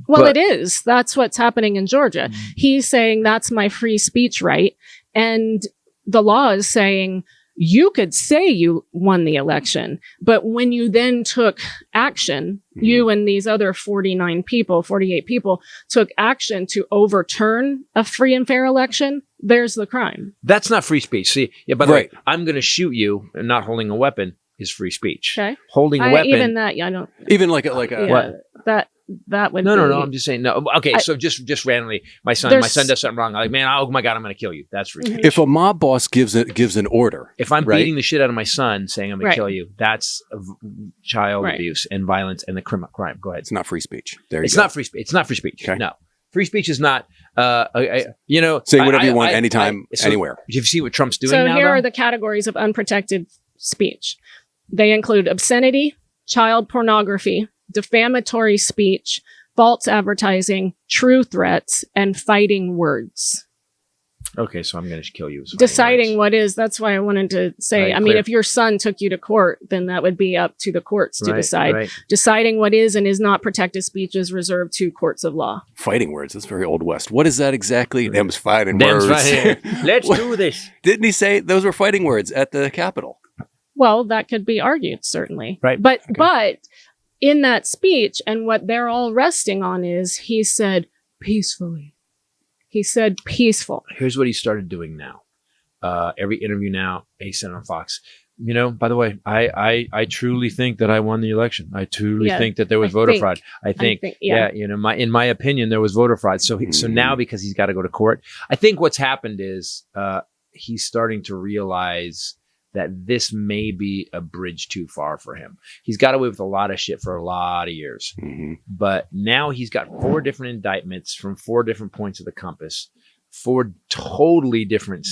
Well, it is. That's what's happening in Georgia. Mm-hmm. He's saying that's my free speech right, and the law is saying you could say you won the election, but when you then took action, you and these other 48 people took action to overturn a free and fair election, there's the crime. That's not free speech. See, by the way, I'm going to shoot you and not holding a weapon is free speech. Okay. Holding a weapon. Even that, I don't. Even like a what? That would no. I'm just saying no. Okay, so just randomly, my son does something wrong. I'm like, man, oh my God, I'm going to kill you. That's free speech. If a mob boss gives an order, if I'm beating the shit out of my son, saying I'm going to kill you, that's child abuse and violence and the crime. Go ahead. It's not free speech. It's not free speech. It's not free speech. Okay. No, free speech is not. Say whatever you want, anytime, anywhere. Do you see what Trump's doing now? So here are the categories of unprotected speech. They include obscenity, child pornography, defamatory speech, false advertising, true threats, and fighting words. Okay, so I'm going to kill you. Deciding what is, that's why I wanted to say, I mean, if your son took you to court, then that would be up to the courts to decide. Right. Deciding what is and is not protected speech is reserved to courts of law. Fighting words, that's very Old West. What is that exactly? Them's fighting words. Let's do this. Didn't he say those were fighting words at the Capitol? Well, that could be argued, certainly. Right. But in that speech, and what they're all resting on is, he said, peacefully. He said peaceful. Here's what he started doing now. Every interview now, he said on Fox, you know, by the way, I truly think that I won the election. I truly think that there was voter fraud. I think you know, in my opinion, there was voter fraud. So so now, because he's got to go to court, I think what's happened is he's starting to realize that this may be a bridge too far for him. He's got away with a lot of shit for a lot of years. But now he's got 4 different indictments from 4 different points of the compass, 4 totally different,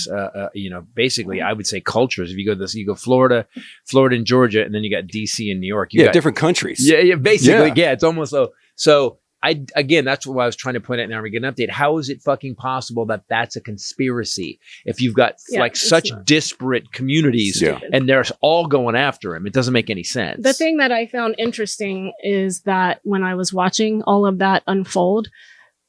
you know, basically, I would say cultures. If you go this, you go Florida and Georgia, and then you got DC and New York. You got different countries. Yeah, basically. Yeah, it's almost so. Again, that's what I was trying to point out. Now we get an update. How is it fucking possible that that's a conspiracy if you've got like such disparate communities and they're all going after him? It doesn't make any sense. The thing that I found interesting is that when I was watching all of that unfold,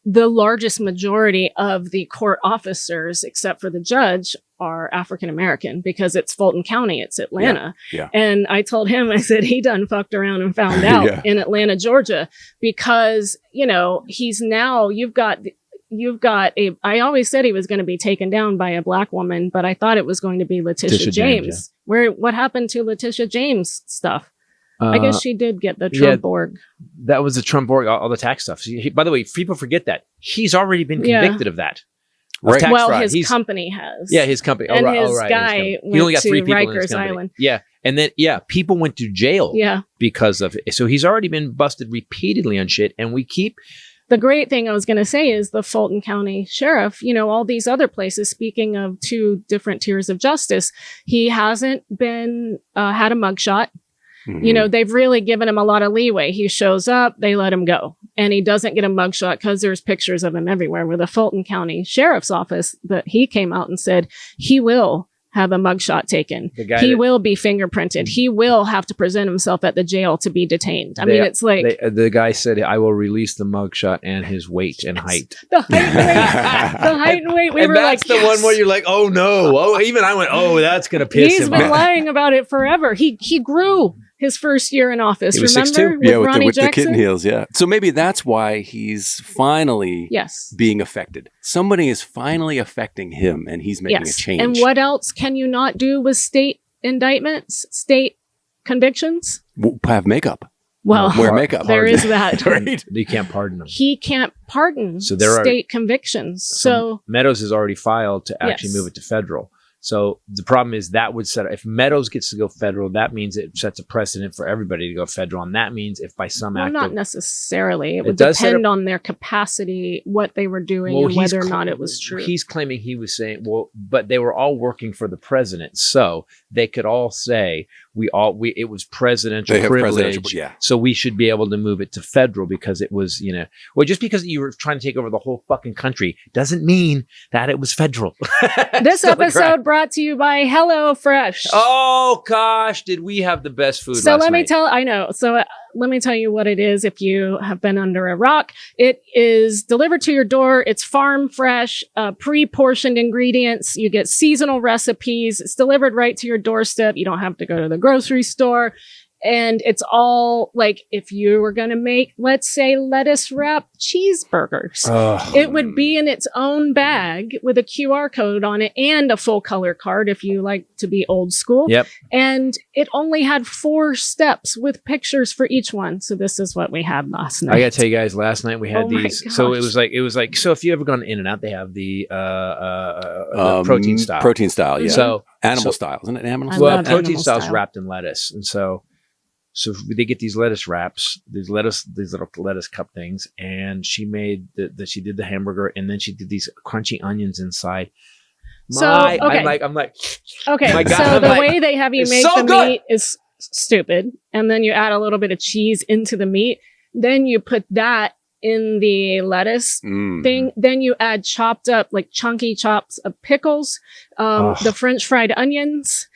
the largest majority of the court officers, except for the judge, are African American, because it's Fulton County, it's Atlanta. And I told him, I said, he done fucked around and found out in Atlanta, Georgia, because, you know, he's now, you've got I always said he was going to be taken down by a black woman, but I thought it was going to be Letitia James. What happened to Letitia James stuff? I guess she did get the Trump org. That was the Trump org, all the tax stuff. By the way, people forget that. He's already been convicted of that. Right. Well, his company has. Yeah, his company. And his guy went only got 3 people Rikers Island. Yeah. And then, people went to jail because of it. So he's already been busted repeatedly on shit. And we keep... The great thing I was going to say is the Fulton County Sheriff, you know, all these other places, speaking of 2 different tiers of justice, he hasn't been, had a mugshot. You know, they've really given him a lot of leeway. He shows up, they let him go. And he doesn't get a mugshot because there's pictures of him everywhere. With the Fulton County Sheriff's Office, that he came out and said he will have a mugshot taken. He will be fingerprinted. He will have to present himself at the jail to be detained. I mean, it's like... the guy said, I will release the mugshot and his weight and height. The height and weight. The height and weight. We were like, that's the one where you're like, oh no. Oh, even I went, oh, that's going to piss him off. He's been lying about it forever. He grew his first year in office. Remember? With the kitten heels, So maybe that's why he's finally being affected. Somebody is finally affecting him, and he's making a change. And what else can you not do with state indictments, state convictions? Have makeup. Well, wear makeup. There is that. Right? You can't pardon them. He can't pardon state convictions. So Meadows has already filed to actually move it to federal. So the problem is that would set, if Meadows gets to go federal, that means it sets a precedent for everybody to go federal. And that means if by some act, not necessarily, it would depend on their capacity, what they were doing, and whether or not it was true. He's claiming, he was saying, but they were all working for the president. So they could all say, it was presidential privilege. So we should be able to move it to federal because it was, you know, just because you were trying to take over the whole fucking country doesn't mean that it was federal. This episode brought to you by HelloFresh. Oh gosh, did we have the best food So last let me night. let me tell you what it is if you have been under a rock. It is delivered to your door. It's farm fresh, pre-portioned ingredients. You get seasonal recipes. It's delivered right to your doorstep. You don't have to go to the grocery store. And it's all like, if you were going to make, let's say, lettuce wrap cheeseburgers, it would be in its own bag with a QR code on it and a full color card if you like to be old school. Yep. And it only had 4 steps with pictures for each one. So this is what we had last night. I got to tell you guys, last night we had these. So it was like, so if you ever gone In-N-Out, they have the protein style. Protein style, yeah. So animal style, isn't it? Animal style. Well, protein style is wrapped in lettuce. And so they get these lettuce wraps, these little lettuce cup things, and she made she did the hamburger, and then she did these crunchy onions inside. I'm like, okay. My God, so the way they have you make the meat is stupid, and then you add a little bit of cheese into the meat. Then you put that in the lettuce thing. Then you add chopped up, like chunky chops of pickles, the French fried onions,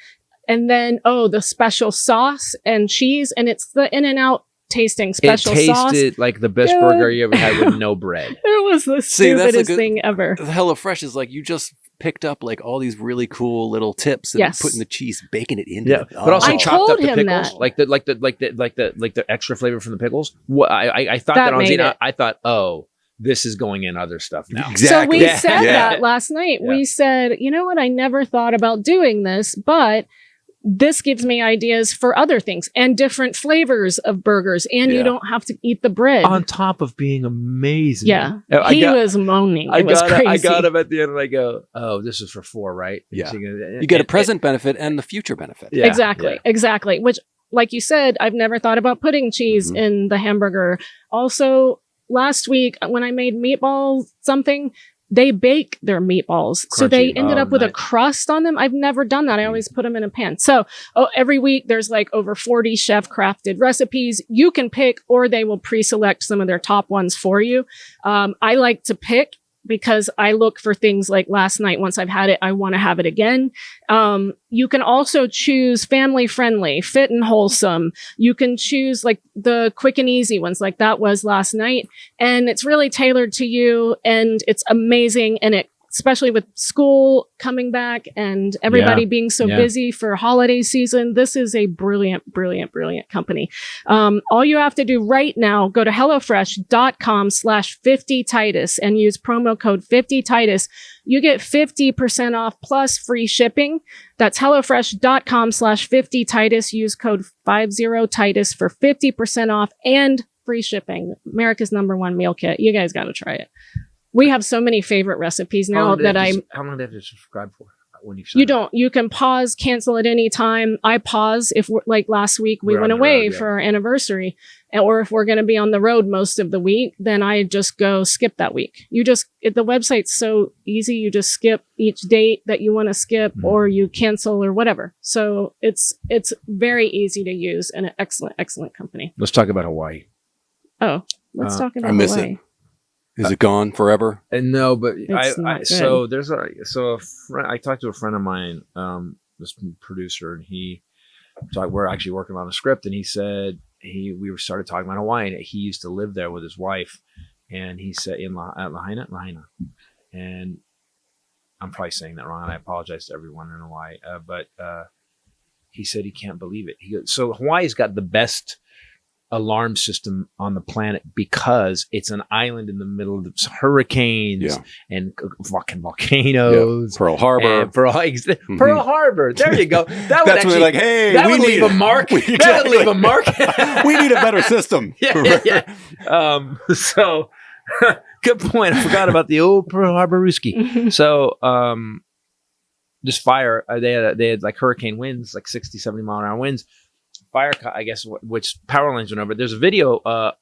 and then, the special sauce and cheese. And it's the In-N-Out tasting special sauce. It tasted like the best burger you ever had with no bread. It was the stupidest thing ever. HelloFresh is like, you just picked up like all these really cool little tips and putting the cheese, baking it into it. But also I chopped up told the him pickles, that. like the extra flavor from the pickles. I thought that I was eating. I thought, this is going in other stuff now. Exactly. So we said that last night. Yeah. We said, you know what? I never thought about doing this, but this gives me ideas for other things and different flavors of burgers, and you don't have to eat the bread. On top of being amazing. Yeah. He was moaning. It was crazy. I got him at the end and I go, this is for 4, right? Yeah. So you get a present benefit and the future benefit. Yeah. Exactly. Which, like you said, I've never thought about putting cheese in the hamburger. Also, last week when I made meatballs something, they bake their meatballs. Crunchy. So they ended up with a crust on them. I've never done that. I always put them in a pan. So every week there's like over 40 chef crafted recipes you can pick, or they will pre-select some of their top ones for you. I like to pick because I look for things like last night. Once I've had it, I want to have it again. You can also choose family friendly, fit and wholesome. You can choose like the quick and easy ones like that was last night. And it's really tailored to you, and it's amazing. And it, especially with school coming back and everybody being so busy for holiday season, this is a brilliant company. All you have to do right now, go to HelloFresh.com/50Titus and use promo code 50Titus. You get 50% off plus free shipping. That's HelloFresh.com/50Titus. Use code 50Titus for 50% off and free shipping. America's #1 meal kit. You guys got to try it. We have so many favorite recipes now that How long do I have to subscribe for? When you don't. You can pause, cancel at any time. I pause if we're, like last week, we went away for our anniversary, or if we're going to be on the road most of the week, then I just go skip that week. The website's so easy. You just skip each date that you want to skip, or you cancel or whatever. So it's very easy to use and an excellent company. Let's talk about Hawaii. Oh, let's talk about I miss Hawaii. it. Is it gone forever? No, but I talked to a friend of mine, this producer, and we're actually working on a script, and he said we started talking about Hawaii, and he used to live there with his wife, and he said at Lahaina, and I'm probably saying that wrong, and I apologize to everyone in Hawaii, but he said he can't believe it. He goes, so Hawaii's got the best alarm system on the planet because it's an island in the middle of hurricanes and fucking volcanoes. Pearl Harbor. Pearl Harbor. There you go. That would actually, like, hey, that would leave a mark. That would leave a mark. We need a better system. So good point. I forgot about the old Pearl Harbor Ruski. So this fire, they had like hurricane winds, like 60, 70 mile an hour winds. Fire, I guess, which power lines went over. There's a video of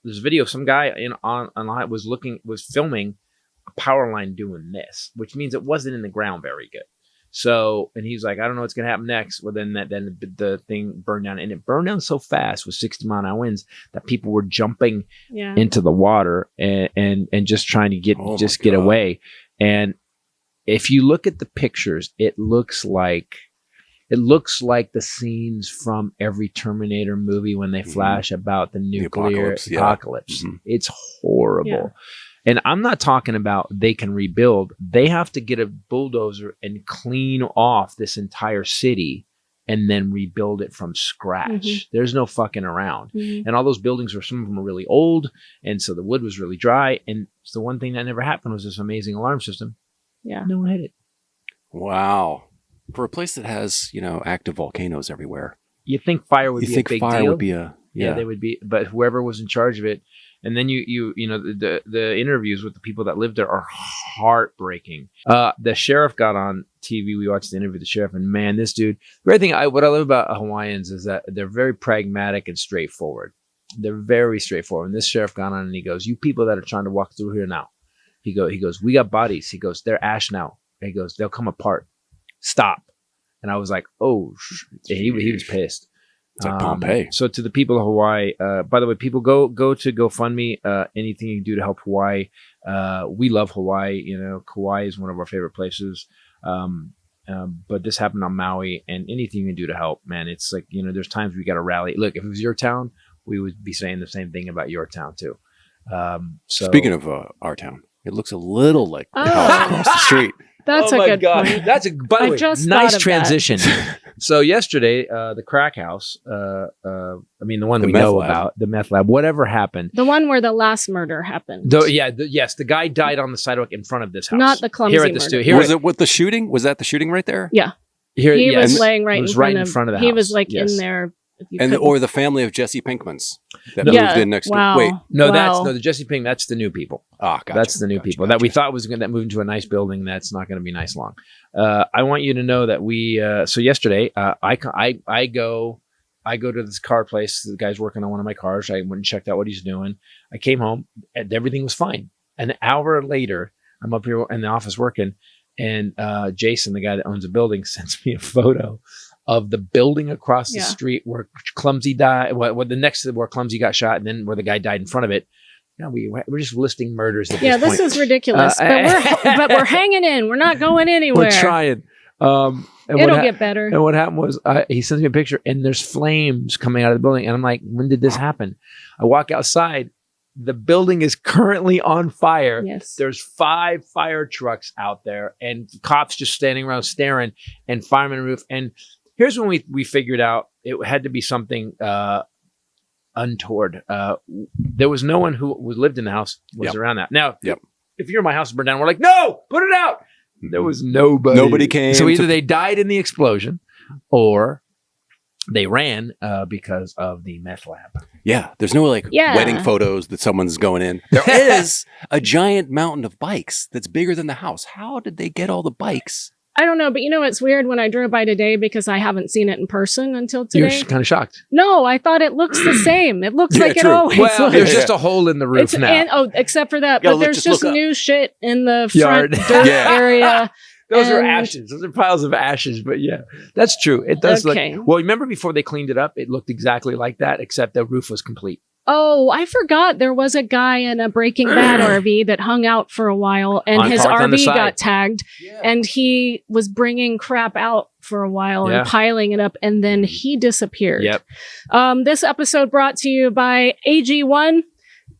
some guy online was filming a power line doing this, which means it wasn't in the ground very good. So, and he's like, I don't know what's gonna happen next. Well, then the thing burned down, and it burned down so fast with 60 mile an hour winds that people were jumping into the water and just trying to get away. And if you look at the pictures, it looks like the scenes from every Terminator movie when they flash about the nuclear apocalypse. It's horrible. Yeah. And I'm not talking about they can rebuild. They have to get a bulldozer and clean off this entire city and then rebuild it from scratch. There's no fucking around. And all those buildings some of them are really old. And so the wood was really dry. And so the one thing that never happened was this amazing alarm system. Yeah. No one hit it. Wow. For a place that has, active volcanoes everywhere, you think fire would be a big deal? Would be they would be. But whoever was in charge of it, and then the interviews with the people that lived there are heartbreaking. The sheriff got on TV. We watched the interview with the sheriff, and man, this dude. The great thing, what I love about Hawaiians is that they're very pragmatic and straightforward. They're very straightforward. And this sheriff got on and he goes, "You people that are trying to walk through here now," he goes, "We got bodies." He goes, "They're ash now." He goes, "They'll come apart. Stop." And I was like, oh, he was pissed. It's like Pompeii. So to the people of Hawaii, by the way, people go to GoFundMe. Anything you can do to help Hawaii. We love Hawaii. You know, Kauai is one of our favorite places. But this happened on Maui, and anything you can do to help, man, it's like, you know, there's times we got to rally. Look, if it was your town, we would be saying the same thing about your town too. So speaking of our town, it looks a little like the house across the street. That's a good point. That's a, by the way, just nice thought of transition. So yesterday, the crack house, I mean, the one we know about, the meth lab, whatever happened. The one where the last murder happened. Yes, the guy died on the sidewalk in front of this house. Not the clumsy here at the murder. Here was it with the shooting? Was that the shooting right there? Yeah. He was laying right in front of the house. He was like in there. Or the family of Jesse Pinkman's that moved in next door. Wait, that's the Jesse Pink. That's the new people. Ah, gotcha. That's the new people that we thought was going to move into a nice building. That's not going to be nice long. I want you to know that we. So yesterday, I go to this car place. The guy's working on one of my cars. I went and checked out what he's doing. I came home and everything was fine. An hour later, I'm up here in the office working, and Jason, the guy that owns the building, sends me a photo of the building across the street where Clumsy died, the next to where Clumsy got shot, and then where the guy died in front of it. You know, we're just listing murders at this point. This is ridiculous. But we're hanging in. We're not going anywhere. We're trying. It'll get better. And what happened was he sends me a picture, and there's flames coming out of the building. And I'm like, when did this happen? I walk outside. The building is currently on fire. Yes. There's 5 fire trucks out there, and cops just standing around staring, and firemen on the roof. And here's when we figured out it had to be something untoward. There was no one who lived in the house was around that. Now, if you're in my house and burned down, we're like, no, put it out. There was nobody. Nobody came. So either they died in the explosion, or they ran because of the meth lab. Yeah, there's no wedding photos that someone's going in. There is a giant mountain of bikes that's bigger than the house. How did they get all the bikes? I don't know, but you know, it's weird when I drove by today because I haven't seen it in person until today. You're kind of shocked. No, I thought it looks the same. It looks like true. it always Well, looks. there's just a hole in the roof now. Except for that. But there's just new shit in the Yard. front dirt area. Those are ashes. Those are piles of ashes. But yeah, that's true. It does look. Well, remember before they cleaned it up, it looked exactly like that, except the roof was complete. Oh, I forgot there was a guy in a Breaking Bad RV that hung out for a while, and his RV got tagged, and he was bringing crap out for a while and piling it up, and then he disappeared. Yep. This episode brought to you by AG1.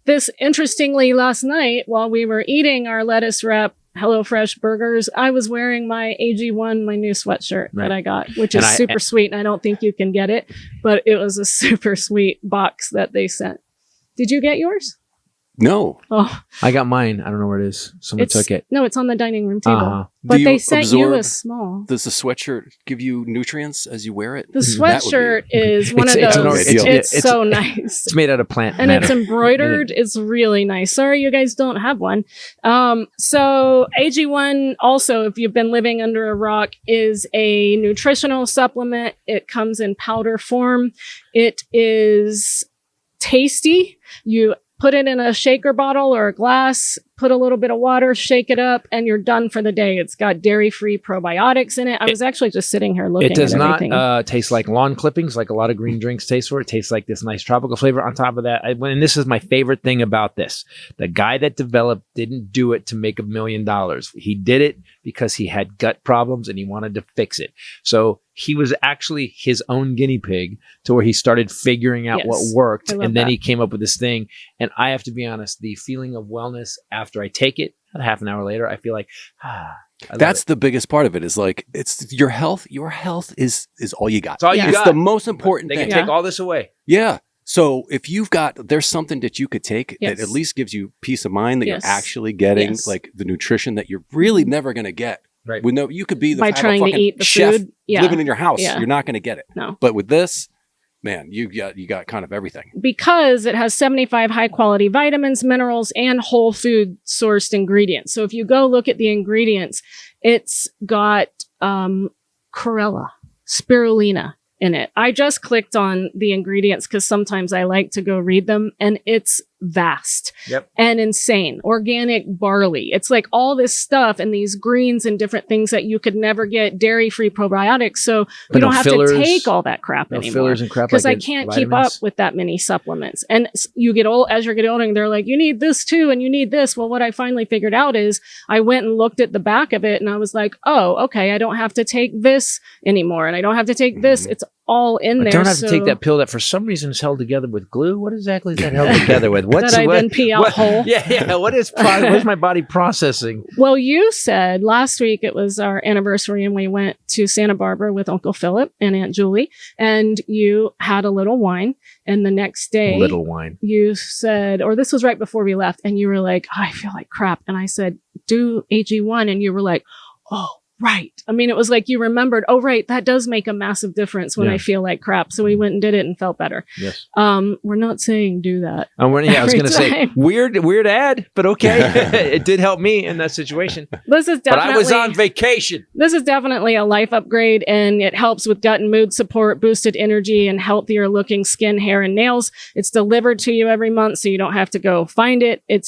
This, interestingly, last night while we were eating our lettuce wrap HelloFresh burgers, I was wearing my AG1, my new sweatshirt that I got, which is super sweet. And I don't think you can get it, but it was a super sweet box that they sent. Did you get yours? No. Oh, I got mine. I don't know where it is. Someone took it. No, it's on the dining room table. But they sent you a small. Does the sweatshirt give you nutrients as you wear it? The sweatshirt is one of those. It's so nice. It's made out of plant and matter. It's embroidered. It's really nice. Sorry, you guys don't have one. So AG1 also, if you've been living under a rock, is a nutritional supplement. It comes in powder form. It is tasty. You put it in a shaker bottle or a glass, put a little bit of water, shake it up, and you're done for the day. It's got dairy-free probiotics in it. I was actually just sitting here looking at everything. It does not taste like lawn clippings like a lot of green drinks taste for. It tastes like this nice tropical flavor. On top of that, and this is my favorite thing about this. The guy that developed didn't do it to make $1 million. He did it because he had gut problems and he wanted to fix it. So he was actually his own guinea pig to where he started figuring out what worked. And then he came up with this thing. And I have to be honest, the feeling of wellness after I take it, about half an hour later, I feel like, that's the biggest part of it is like, it's your health. Your health is all you got. It's all you got. It's the most important thing. They can take all this away. Yeah. So if there's something that you could take that at least gives you peace of mind that you're actually getting like the nutrition that you're really never going to get. Right. You could be by trying to eat the chef food living in your house. You're not going to get it. No. But with this, man, you got kind of everything. Because it has 75 high quality vitamins, minerals, and whole food sourced ingredients. So if you go look at the ingredients, it's got chlorella, spirulina in it. I just clicked on the ingredients because sometimes I like to go read them, and it's vast and insane. Organic barley. It's like all this stuff and these greens and different things that you could never get, dairy-free probiotics. So you don't have to take all that crap anymore. Fillers and crap. Because I can't keep up with that many supplements. And you get old, as you're getting older, and they're like, you need this too, and you need this. Well, what I finally figured out is I went and looked at the back of it and I was like, oh, okay, I don't have to take this anymore. And I don't have to take this. It's all in there. I don't have to take that pill that for some reason is held together with glue. What exactly is that held together with? What's that I then pee out whole? Yeah. What is my body processing? Well, you said last week it was our anniversary and we went to Santa Barbara with Uncle Philip and Aunt Julie, and you had a little wine. And the next day, little wine, you said, or this was right before we left, and you were like, oh, I feel like crap. And I said, do AG1. And you were like, oh, right. I mean, it was like you remembered, oh, right, that does make a massive difference when I feel like crap. So we went and did it and felt better. Yes. We're not saying do that. I was going to say, weird ad, but okay. It did help me in that situation. This is definitely, but I was on vacation. This is definitely a life upgrade, and it helps with gut and mood support, boosted energy, and healthier looking skin, hair, and nails. It's delivered to you every month, so you don't have to go find it. It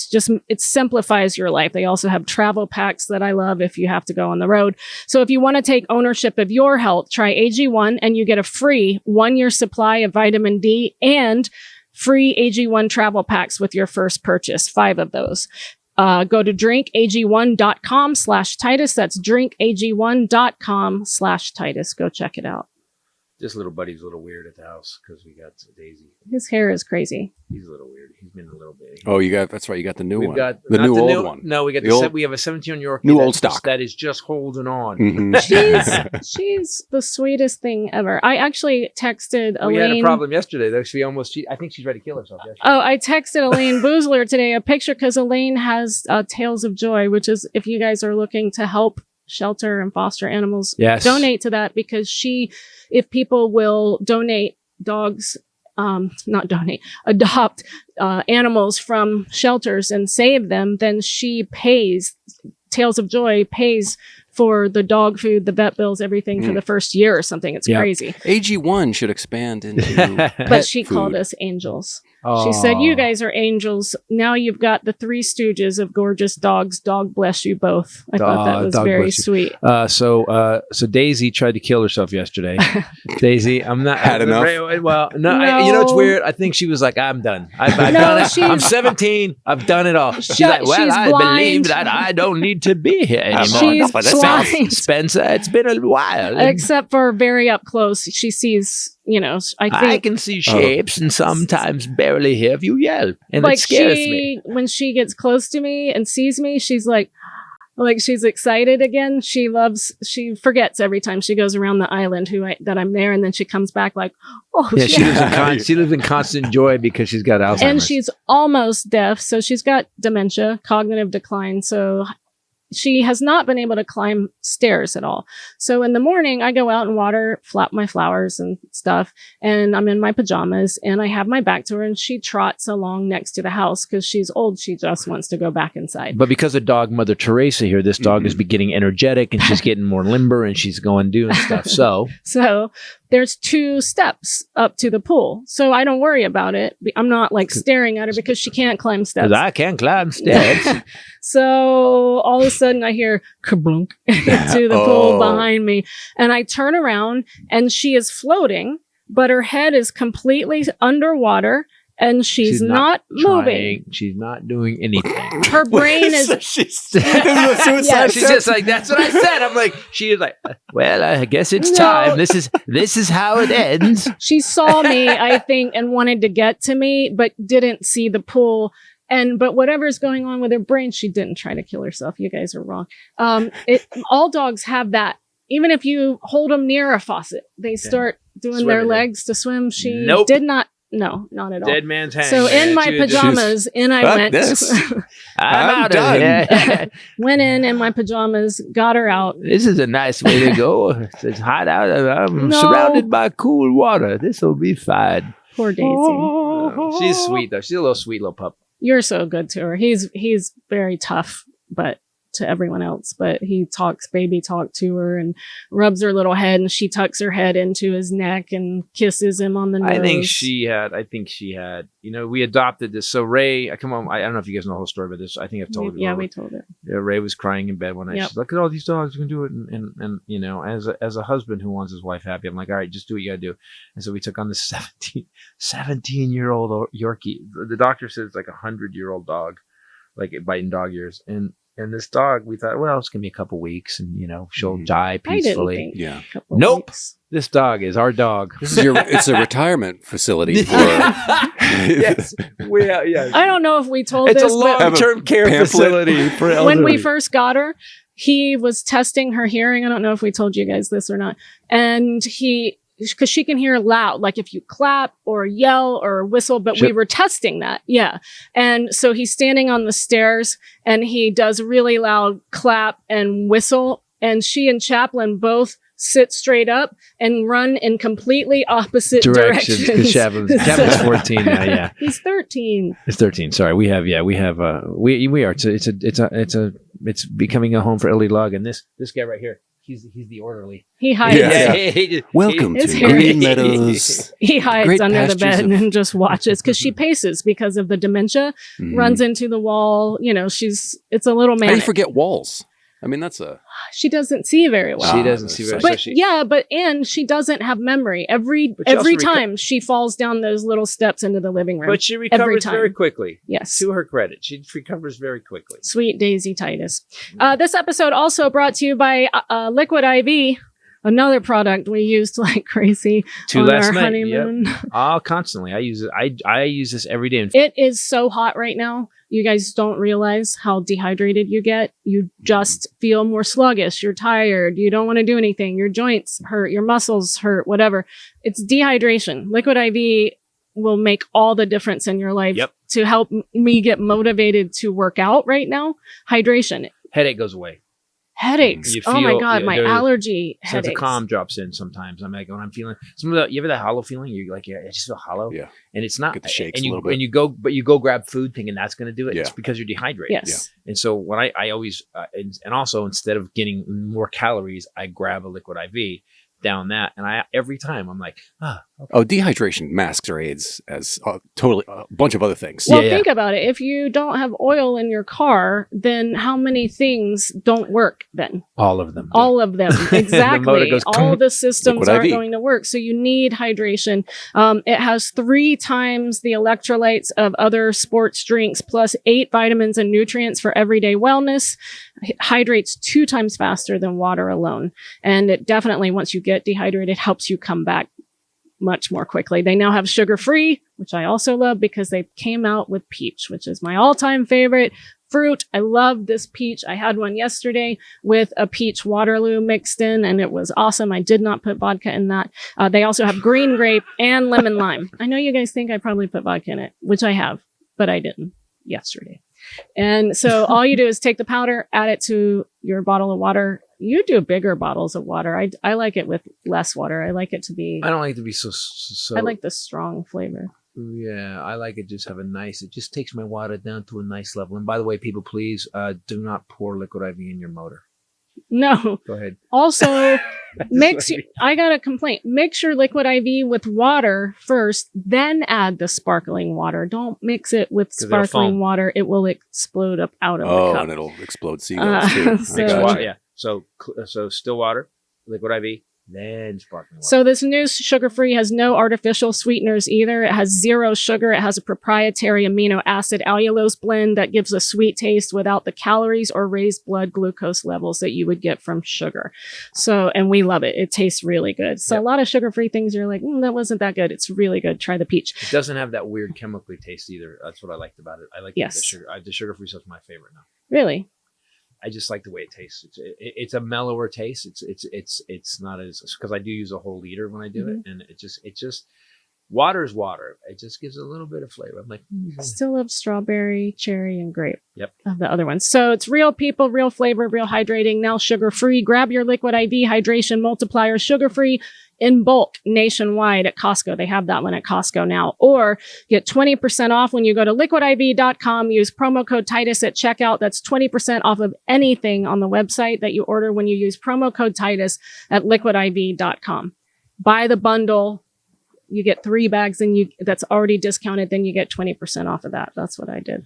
simplifies your life. They also have travel packs that I love if you have to go on the road. So if you want to take ownership of your health, try AG1 and you get a free 1-year supply of vitamin D and free AG1 travel packs with your first purchase, 5 of those. Go to drinkag1.com/Titus. That's drinkag1.com/Titus. Go check it out. This little buddy's a little weird at the house because we got Daisy. His hair is crazy. He's a little weird. He's been a little bit. Oh, that's right. You got the new one. Got the new old one. No, we got we have a 17 Yorkie. New old stock. That is just holding on. Mm-hmm. She's the sweetest thing ever. I actually texted Elaine. We had a problem yesterday though. I think she's ready to kill herself yesterday. Oh, I texted Elaine Boozler today a picture because Elaine has Tales of Joy, which is if you guys are looking to help shelter and foster animals, donate to that, because if people will donate dogs, adopt animals from shelters and save them, then she pays, Tales of Joy pays for the dog food, the vet bills, everything for the first year or something. It's crazy. AG1 should expand into but she called us angels. She said, you guys are angels. Now you've got the 3 stooges of gorgeous dogs. Dog bless you both. I thought that was very sweet. So Daisy tried to kill herself yesterday. Daisy, I'm not had enough. Well, no. You know it's weird. I think she was like, I'm done. I've done it. I'm 17. I've done it all. She's like, well, I believe that I don't need to be here anymore. She's blind. Spencer, it's been a while. Except for very up close, she sees. I can see shapes and sometimes barely hear you yell, and it scares me. When she gets close to me and sees me, she's like she's excited again. She forgets every time she goes around the island that I'm there, and then she comes back like, oh yeah. She lives in constant joy because she's got Alzheimer's, and she's almost deaf, so she's got dementia, cognitive decline. So she has not been able to climb stairs at all. So in the morning, I go out and flap my flowers and stuff. And I'm in my pajamas and I have my back to her and she trots along next to the house because she's old. She just wants to go back inside. But because of dog Mother Teresa here, this dog is getting energetic and she's getting more limber and she's going doing stuff. So there's 2 steps up to the pool. So I don't worry about it. I'm not staring at her because she can't climb steps. Because I can't climb steps. So all of a sudden I hear kablunk to the pool behind me. And I turn around and she is floating, but her head is completely underwater. And she's not moving. She's not doing anything. Her brain is. She's just like, that's what I said. I'm like, she is like, well, I guess it's time. This is how it ends. She saw me, I think, and wanted to get to me, but didn't see the pool. But whatever's going on with her brain, she didn't try to kill herself. You guys are wrong. All dogs have that. Even if you hold them near a faucet, they start doing their legs to swim. She did not. No, not at all. Dead man's hang. So in my pajamas, I went. I'm out of here. Went in my pajamas, got her out. This is a nice way to go. It's hot out. I'm surrounded by cool water. This will be fine. Poor Daisy. She's sweet though. She's a little sweet little pup. You're so good to her. He's very tough, but to everyone else, but he talks baby talk to her and rubs her little head, and she tucks her head into his neck and kisses him on the nose. I think she had, we adopted this. So Ray, come on, I don't know if you guys know the whole story, but this, I think I've told you. Yeah, we told it. Yeah, Ray was crying in bed one night. Yep. She's like, look at all these dogs, you can do it. And as a husband who wants his wife happy, I'm like, all right, just do what you gotta do. And so we took on this 17-year-old Yorkie. The doctor says it's like a 100-year-old dog, like biting dog ears. And this dog, we thought, well, it's gonna be a couple weeks, and she'll die peacefully. Yeah. Nope. Weeks. This dog is our dog. This is it's a retirement facility for yes. I don't know if we told it's this, a long-term care facility for elderly. When we first got her, he was testing her hearing. I don't know if we told you guys this or not. And because she can hear loud, like if you clap or yell or whistle, but we were testing that. Yeah. And so he's standing on the stairs and he does really loud clap and whistle. And she and Chaplin both sit straight up and run in completely opposite directions. Because Chaplin's 14 now. Yeah. He's 13. It's 13. Sorry. We are. It's becoming a home for elderly lug. And this guy right here, he's the orderly. He hides. Yeah. Welcome to Green Meadows. He hides Great under the bed pastures and just watches because she paces because of the dementia, runs into the wall. It's a little How do manic. you forget walls? I mean, She doesn't see very well. She doesn't see very well. And she doesn't have memory. Every time she falls down those little steps into the living room. But she recovers very quickly. Yes. To her credit, she recovers very quickly. Sweet Daisy Titus. This episode also brought to you by Liquid IV, another product we used like crazy on our honeymoon. Yep. Constantly. I use it. I use this every day. It is so hot right now. You guys don't realize how dehydrated you get. You just feel more sluggish. You're tired. You don't want to do anything. Your joints hurt. Your muscles hurt, whatever. It's dehydration. Liquid IV will make all the difference in your life to help me get motivated to work out right now. Hydration. Headache goes away. Headaches. Oh my God, my allergy sense headaches. of calm drops in sometimes. I'm like, when I'm feeling you ever that hollow feeling? You're like, I just feel hollow. Yeah. And it's not. Get the shakes and a little bit. And you go grab food thinking that's going to do it. Yeah. It's because you're dehydrated. Yes. Yeah. And so when I always, and also instead of getting more calories, I grab a liquid IV down that. And every time I'm like, okay. Oh, dehydration masquerades as totally a bunch of other things. Well, think about it. If you don't have oil in your car, then how many things don't work then? All of them. All of them. Exactly. Goes, all the systems aren't IV. going to work. So you need hydration. It has 3 times the electrolytes of other sports drinks, plus 8 vitamins and nutrients for everyday wellness. It hydrates 2 times faster than water alone. And it definitely, once you get dehydrated, helps you come back much more quickly. They now have sugar-free, which I also love because they came out with peach, which is my all-time favorite fruit. I love this peach. I had one yesterday with a peach Waterloo mixed in, and it was awesome. I did not put vodka in that. They also have green grape and lemon lime. I know you guys think I probably put vodka in it, which I have, but I didn't yesterday. And so all you do is take the powder, add it to your bottle of water. You do bigger bottles of water. I like it with less water. I like it to be... I don't like it to be so... I like the strong flavor. Yeah, I like it just have a nice... It just takes my water down to a nice level. And by the way, people, please do not pour liquid IV in your motor. No. Go ahead. Also, I got a complaint. Mix your liquid IV with water first, then add the sparkling water. Don't mix it with sparkling water. It will explode up out of the cup. And it'll explode seagulls too. So still water, liquid IV, then sparkling water. So this new sugar-free has no artificial sweeteners either. It has 0 sugar. It has a proprietary amino acid allulose blend that gives a sweet taste without the calories or raised blood glucose levels that you would get from sugar. So, and we love it. It tastes really good. So a lot of sugar-free things you're like, that wasn't that good. It's really good. Try the peach. It doesn't have that weird chemically taste either. That's what I liked about it. I like the sugar. The sugar-free stuff's my favorite now. Really? I just like the way it tastes. It's a mellower taste. It's not as, because I do use a whole liter when I do it, and it just Water is water. It just gives a little bit of flavor. I'm like, Still love strawberry, cherry, and grape. Yep. Of the other ones. So it's real people, real flavor, real hydrating. Now sugar-free. Grab your Liquid IV hydration multiplier, sugar-free in bulk nationwide at Costco. They have that one at Costco now. Or get 20% off when you go to liquidiv.com. Use promo code Titus at checkout. That's 20% off of anything on the website that you order when you use promo code Titus at liquidiv.com. Buy the bundle. You get 3 bags and that's already discounted. Then you get 20% off of that. That's what I did.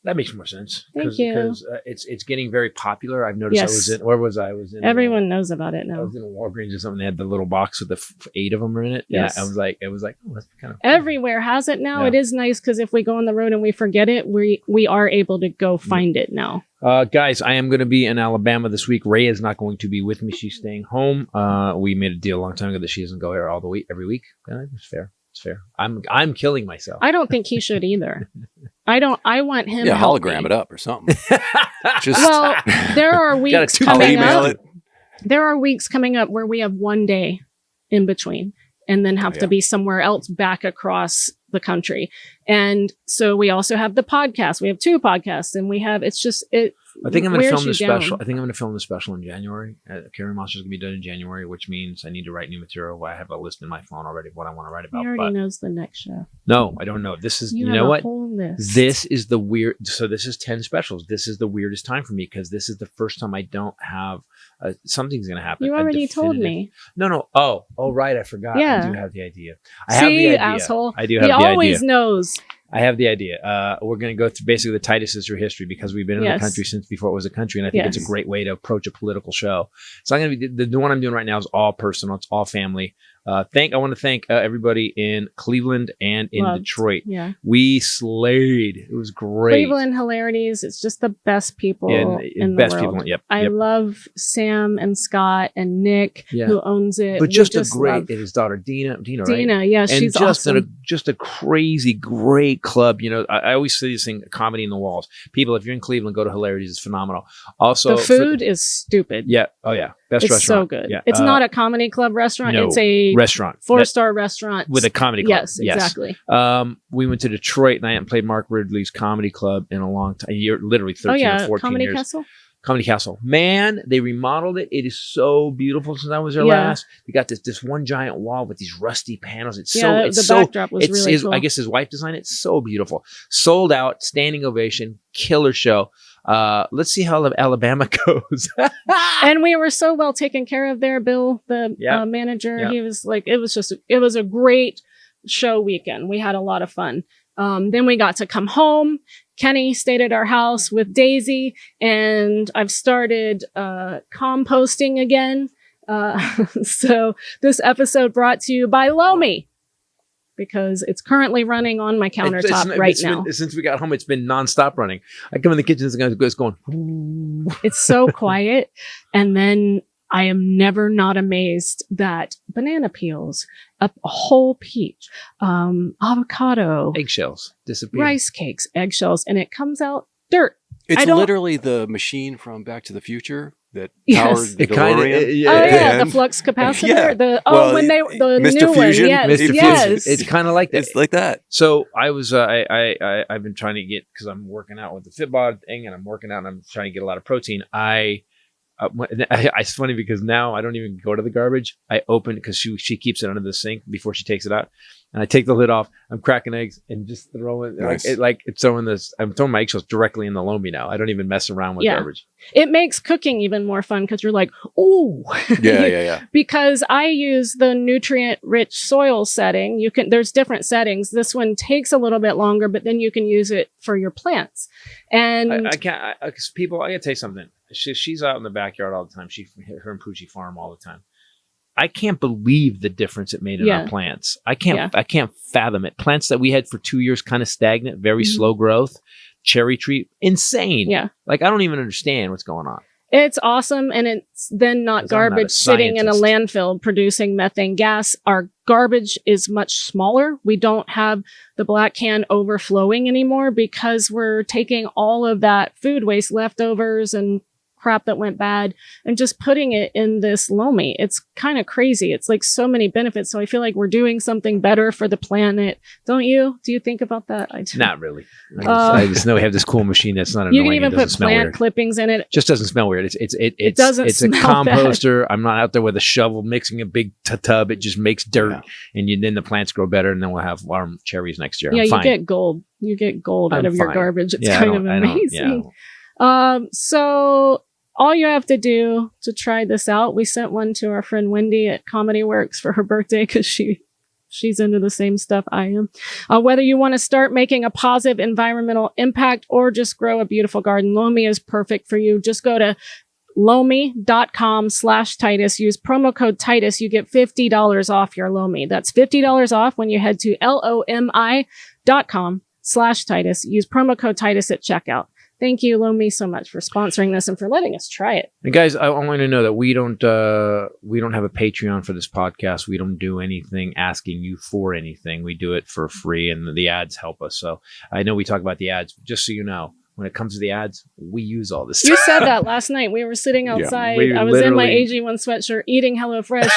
that makes more sense. Thank you. Because it's getting very popular. I've noticed. Yes. I was in, where was I? I was in. Everyone knows about it I now. was in a Walgreens or something. They had the little box with the 8 of them in it. Yes. Yeah, it was like, oh, that's kind of Everywhere has it now. Yeah. It is nice because if we go on the road and we forget it, we are able to go find it now. Guys, I am going to be in Alabama this week. Ray is not going to be with me. She's staying home. We made a deal a long time ago that she doesn't go here all the week, every week. It's fair. It's fair. I'm killing myself. I don't think he should either. I want him. Yeah, to help hologram me. it up or something. Just Well, there are weeks Gotta coming email up. it. There are weeks coming up where we have one day in between and then have to be somewhere else back across the country. And so we also have the podcast. We have 2 podcasts and we have, it's just, it. I think I'm going to wears film the you down. special. I think I'm going to film the special in January. Carrie Monster's going to be done in January, which means I need to write new material. I have a list in my phone already of what I want to write He about. already But knows the next show. no, I don't know. This is, you have know a what? whole list. This is the weird. So this is 10 specials. This is the weirdest time for me because this is the first time I don't have something's going to happen. You a already told definitive- me. No. Oh, right. I forgot. Yeah. I do have the idea. I have the See, idea. asshole. I do have He the idea. always knows. I have the idea. We're going to go through basically the Titus through history because we've been in the country since before it was a country. And I think it's a great way to approach a political show. So I'm going to be, the one I'm doing right now is all personal. It's all family. I want to thank everybody in Cleveland and in Detroit. Yeah. We slayed. It was great. Cleveland hilarities. It's just the best people in the best world. people. Yep. I love Sam and Scott and Nick who owns it. But We just a love great, and his daughter Dina, right? Dina, yeah, And she's just awesome. just a crazy, great club. You know, I always say this thing, comedy in the walls. People, if you're in Cleveland, go to Hilarities. It's phenomenal. Also, the food is stupid. Yeah. Oh yeah. Best It's restaurant. so good. Yeah. It's not a comedy club restaurant. no, It's a restaurant. 4-star restaurant with a comedy club. Yes, exactly. We went to Detroit and I hadn't played Mark Ridley's comedy club in a long time. Literally 13 or 14 Comedy years. Castle. Comedy Castle. Man, they remodeled it. It is so beautiful since I was there Yeah. last. They got this one giant wall with these rusty panels. It's the backdrop was really cool. I guess his wife designed it. It's so beautiful. Sold out, standing ovation, killer show. Let's see how Alabama goes. And we were so well taken care of there. Bill, the manager, he was like, it was a great show weekend. We had a lot of fun. Then we got to come home. Kenny stayed at our house with Daisy, and I've started composting again. So this episode brought to you by Lomi, because it's currently running on my countertop right now. Since we got home, it's been nonstop running. I come in the kitchen, it's going. It's so quiet. And then I am never not amazed that banana peels, a whole peach, avocado, Eggshells disappear. rice cakes, eggshells, and it comes out dirt. It's literally the machine from Back to the Future that Yes. powered the It kinda- DeLorean. The flux capacitor. Yeah. When the Mr. new Fusion, one. Yes, Mr. Fusion. yes. It's kind of like that. It's like that. So I was, I've been trying to get, because I'm working out with the Fitbod thing and I'm working out and I'm trying to get a lot of protein. It's funny because now I don't even go to the garbage. I open, because she keeps it under the sink before she takes it out. And I take the lid off. I'm cracking eggs and just throwing Nice. I'm throwing my eggshells directly in the Lomi now. I don't even mess around with garbage. It makes cooking even more fun because you're like, ooh. Yeah. Because I use the nutrient-rich soil setting. There's different settings. This one takes a little bit longer, but then you can use it for your plants. And I can't, because people, I gotta tell you something. She's out in the backyard all the time. Her and Poochie farm all the time. I can't believe the difference it made in our plants. I can't fathom it. Plants that we had for 2 years, kind of stagnant, very slow growth, cherry tree, insane. Yeah. Like I don't even understand what's going on. It's awesome, and it's then not 'Cause I'm not garbage a sitting in a scientist. landfill producing methane gas. Our garbage is much smaller. We don't have the black can overflowing anymore because we're taking all of that food waste, leftovers, and crap that went bad and just putting it in this Lomi. It's kind of crazy. It's like so many benefits. So I feel like we're doing something better for the planet. Don't you? Do you think about that? I do. Not really. I just know we have this cool machine that's not annoying. You can even put plant weird. clippings in it. Just doesn't smell weird. It doesn't it's a smell composter. I'm not out there with a shovel mixing a big tub. It just makes dirt, and then the plants grow better, and then we'll have our cherries next year. Yeah, I'm fine. You get gold. You get gold out of your fine. garbage. It's Yeah, kind of amazing. So all you have to do to try this out, we sent one to our friend Wendy at Comedy Works for her birthday because she's into the same stuff I am. Whether you want to start making a positive environmental impact or just grow a beautiful garden, Lomi is perfect for you. Just go to lomi.com/Titus. Use promo code Titus. You get $50 off your Lomi. That's $50 off when you head to lomi.com/Titus. Use promo code Titus at checkout. Thank you, Lomi, so much for sponsoring this and for letting us try it. And guys, I want you to know that we don't have a Patreon for this podcast. We don't do anything asking you for anything. We do it for free, and the ads help us. So I know we talk about the ads. Just so you know, when it comes to the ads, we use all this You stuff. said that last night. We were sitting outside. we I was in my literally- AG1 sweatshirt eating HelloFresh,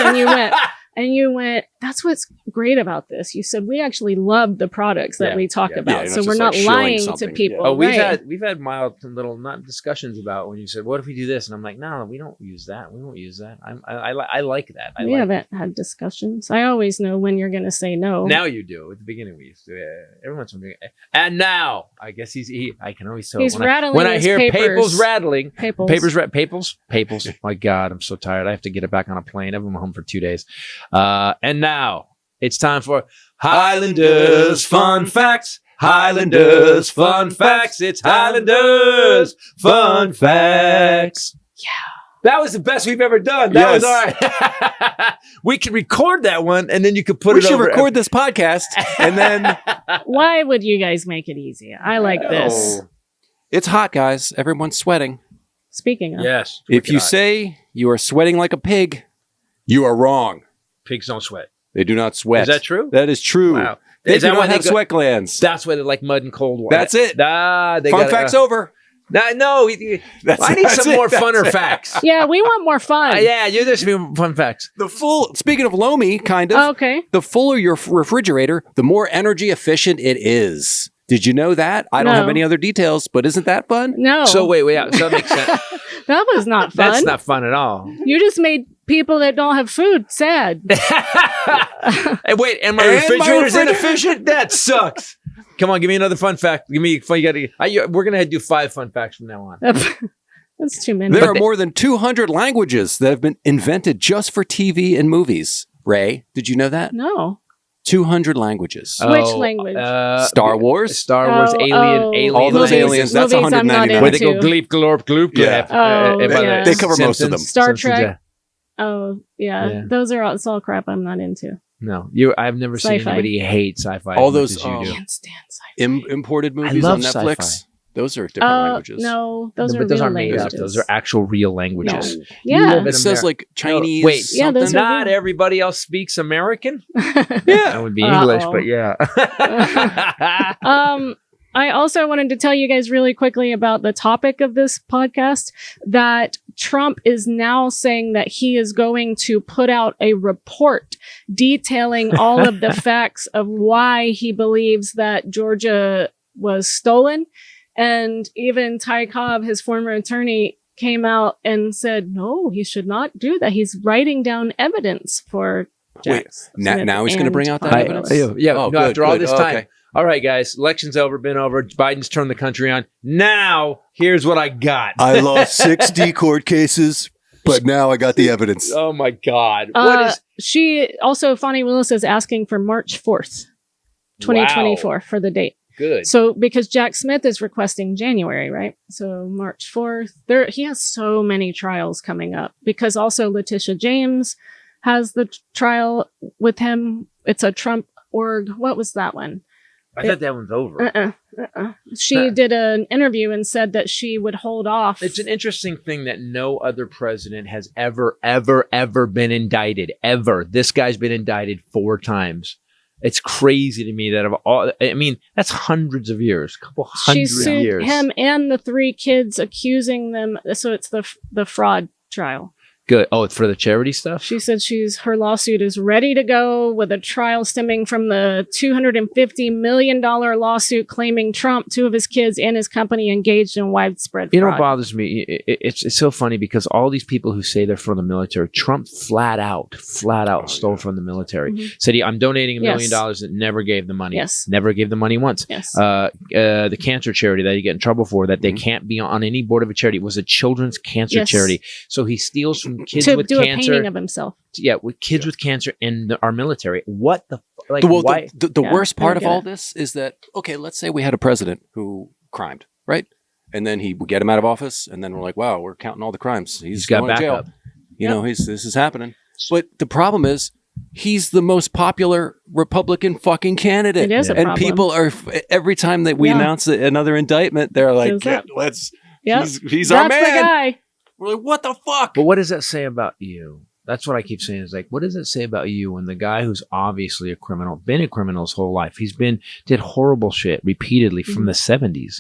and you went, that's what's great about this. You said, we actually love the products that we talk about. So we're not lying to people. Oh, we've right. had mild little not discussions about when you said, what if we do this? And I'm like, no, we don't use that. We won't use that. I like that. We haven't had discussions. I always know when you're going to say no. Now you do. At the beginning we used to. Everyone's wondering. And now, I guess I can always tell. He's rattling when I his hear papers. Paples rattling. Paples. Paples. My God, I'm so tired. I have to get it back on a plane. I've been home for 2 days. And now it's time for Highlanders Fun Facts. Highlanders Fun Facts. It's Highlanders Fun Facts. Yeah. That was the best we've ever done. That was all right. We can record that one, and then you could put We it should over. record this podcast, and then Why would you guys make it easy? I like this. it's hot, guys. Everyone's sweating. Speaking of. Yes. If you say you are sweating like a pig, you are wrong. Pigs don't sweat. They do not sweat. Is that true? That is true. Wow. They Is do that why not they have go- sweat glands. That's why they like mud and cold water. That's it. Fun Facts over. No, I need that's some it. more That's funner it. facts. Yeah, we want more fun. Yeah, you there's some fun facts. Speaking of Lomi, kind of. Okay. The fuller your refrigerator, the more energy efficient it is. Did you know that? I don't No. have any other details, but isn't that fun? No. So wait, yeah, so that makes sense. That was not fun. That's not fun at all. You just made people that don't have food sad. Hey, wait, and my And my refrigerator's refrigerator- inefficient? That sucks. Come on, give me another fun fact. Give me fun. We're gonna do 5 fun facts from now on. That's too many. There are more than 200 languages that have been invented just for TV and movies. Ray, did you know that? No. 200 languages. Which language? Star Wars? Star Wars, Alien. All those Movies- aliens, that's movies I'm not 199. Where they go into. gleep, glorp, gloop, Yeah. glap. Yeah. They cover most of them. Star Simpsons, Trek. Oh, yeah. Yeah. Those are all, it's all crap I'm not into. No, I've never seen Sci-fi. anybody hate sci-fi. All as much those, as you do. Can't stand sci-fi. Imported movies love on Netflix. sci-fi. Those are different languages. No, those No, are but those real aren't made up. languages. Those are actual real languages. No. Yeah. live It says Ameri- like Chinese. Wait, Yeah, those something. are- Not everybody else speaks American. Yeah. That would be English, Uh-oh. but yeah. I also wanted to tell you guys really quickly about the topic of this podcast, that Trump is now saying that he is going to put out a report detailing all of the facts of why he believes that Georgia was stolen. And even Ty Cobb, his former attorney, came out and said, no, he should not do that. He's writing down evidence for Wait, Jack now Smith he's going to and bring out that Tom evidence? Cruise. Yeah. Oh, no, good, after all good. this Oh, time. okay. All right, guys. Election's over, been over. Biden's turned the country on. Now, here's what I got. I lost 60 court cases, but now I got the evidence. Oh, my God. What is... She also, Fonnie Willis is asking for March 4th, 2024 for the date. Good. So because Jack Smith is requesting January, right? So March 4th, he has so many trials coming up, because also Letitia James has the trial with him. It's a Trump org. What was that one? I thought that one's over. She did an interview and said that she would hold off. It's an interesting thing that no other president has ever been indicted. Ever. This guy's been indicted 4 times. It's crazy to me that of all, I mean, that's hundreds of years, a couple She hundred sued years. him and the 3 kids, accusing them. So it's the fraud trial. Good. Oh, for the charity stuff? She said her lawsuit is ready to go with a trial stemming from the $250 million lawsuit claiming Trump, 2 of his kids, and his company engaged in widespread fraud. You know what bothers me? It's so funny because all these people who say they're from the military, Trump flat out stole from the military. Said I'm donating $1 million that never gave the money. Yes. Never gave the money once. Yes. The cancer charity that he get in trouble for, that they can't be on any board of a charity, was a children's cancer charity. So he steals from kids to with do cancer. a painting of himself. Yeah, with kids with cancer in our military. What the like? Well, why? the worst part of get all it. this is that, okay, let's say we had a president who crimed, right? And then we get him out of office, and then we're like, wow, we're counting all the crimes. He's got going to jail. backup. You know, this is happening. But the problem is, he's the most popular Republican fucking candidate. It is a and problem. people are, every time that we announce another indictment, they're like, Goes up. he's our That's man. the guy. We're like, what the fuck? But what does that say about you? That's what I keep saying is like, what does it say about you when the guy who's obviously a criminal, been a criminal his whole life, did horrible shit repeatedly from the 70s.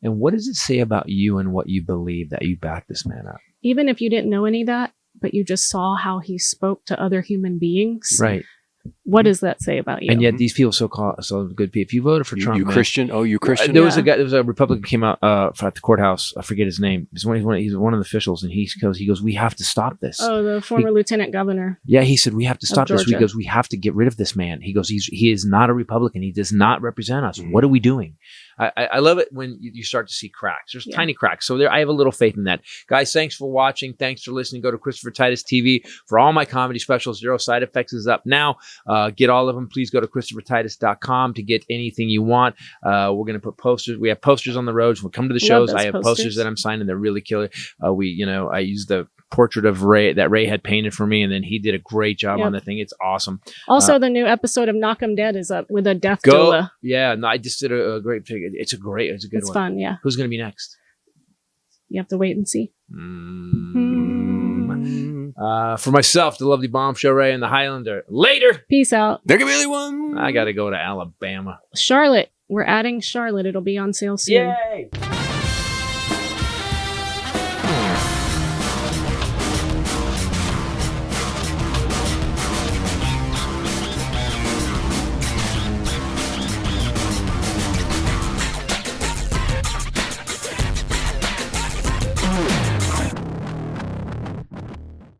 And what does it say about you and what you believe that you backed this man up? Even if you didn't know any of that, but you just saw how he spoke to other human beings. Right. What does that say about you? And yet these people so good people. If you voted for Trump, You man, Christian? Oh, you Christian? There was a Republican came out at the courthouse. I forget his name. He's one of the officials, and he goes, we have to stop this. Oh, the former lieutenant governor. Yeah, he said we have to stop this. He Georgia. goes, we have to get rid of this man. He goes, he is not a Republican. He does not represent us. What are we doing? I love it when you start to see cracks. There's tiny cracks. So I have a little faith in that. Guys, thanks for watching. Thanks for listening. Go to Christopher Titus TV for all my comedy specials. Zero Side Effects is up now. Get all of them. Please go to ChristopherTitus.com to get anything you want. We're going to put posters. We have posters on the roads. We'll come to the shows. I have posters that I'm signing. They're really killer. I used the portrait of Ray that Ray had painted for me, and then he did a great job on the thing. It's awesome. Also, the new episode of Knock 'em Dead is up with a death doula. Yeah, no, I just did a great figure. It's a good one. It's fun, yeah. Who's going to be next? You have to wait and see. For myself, the lovely Bombshell Ray and the Highlander. Later. Peace out. There can be only one. I got to go to Alabama. Charlotte. We're adding Charlotte. It'll be on sale soon. Yay.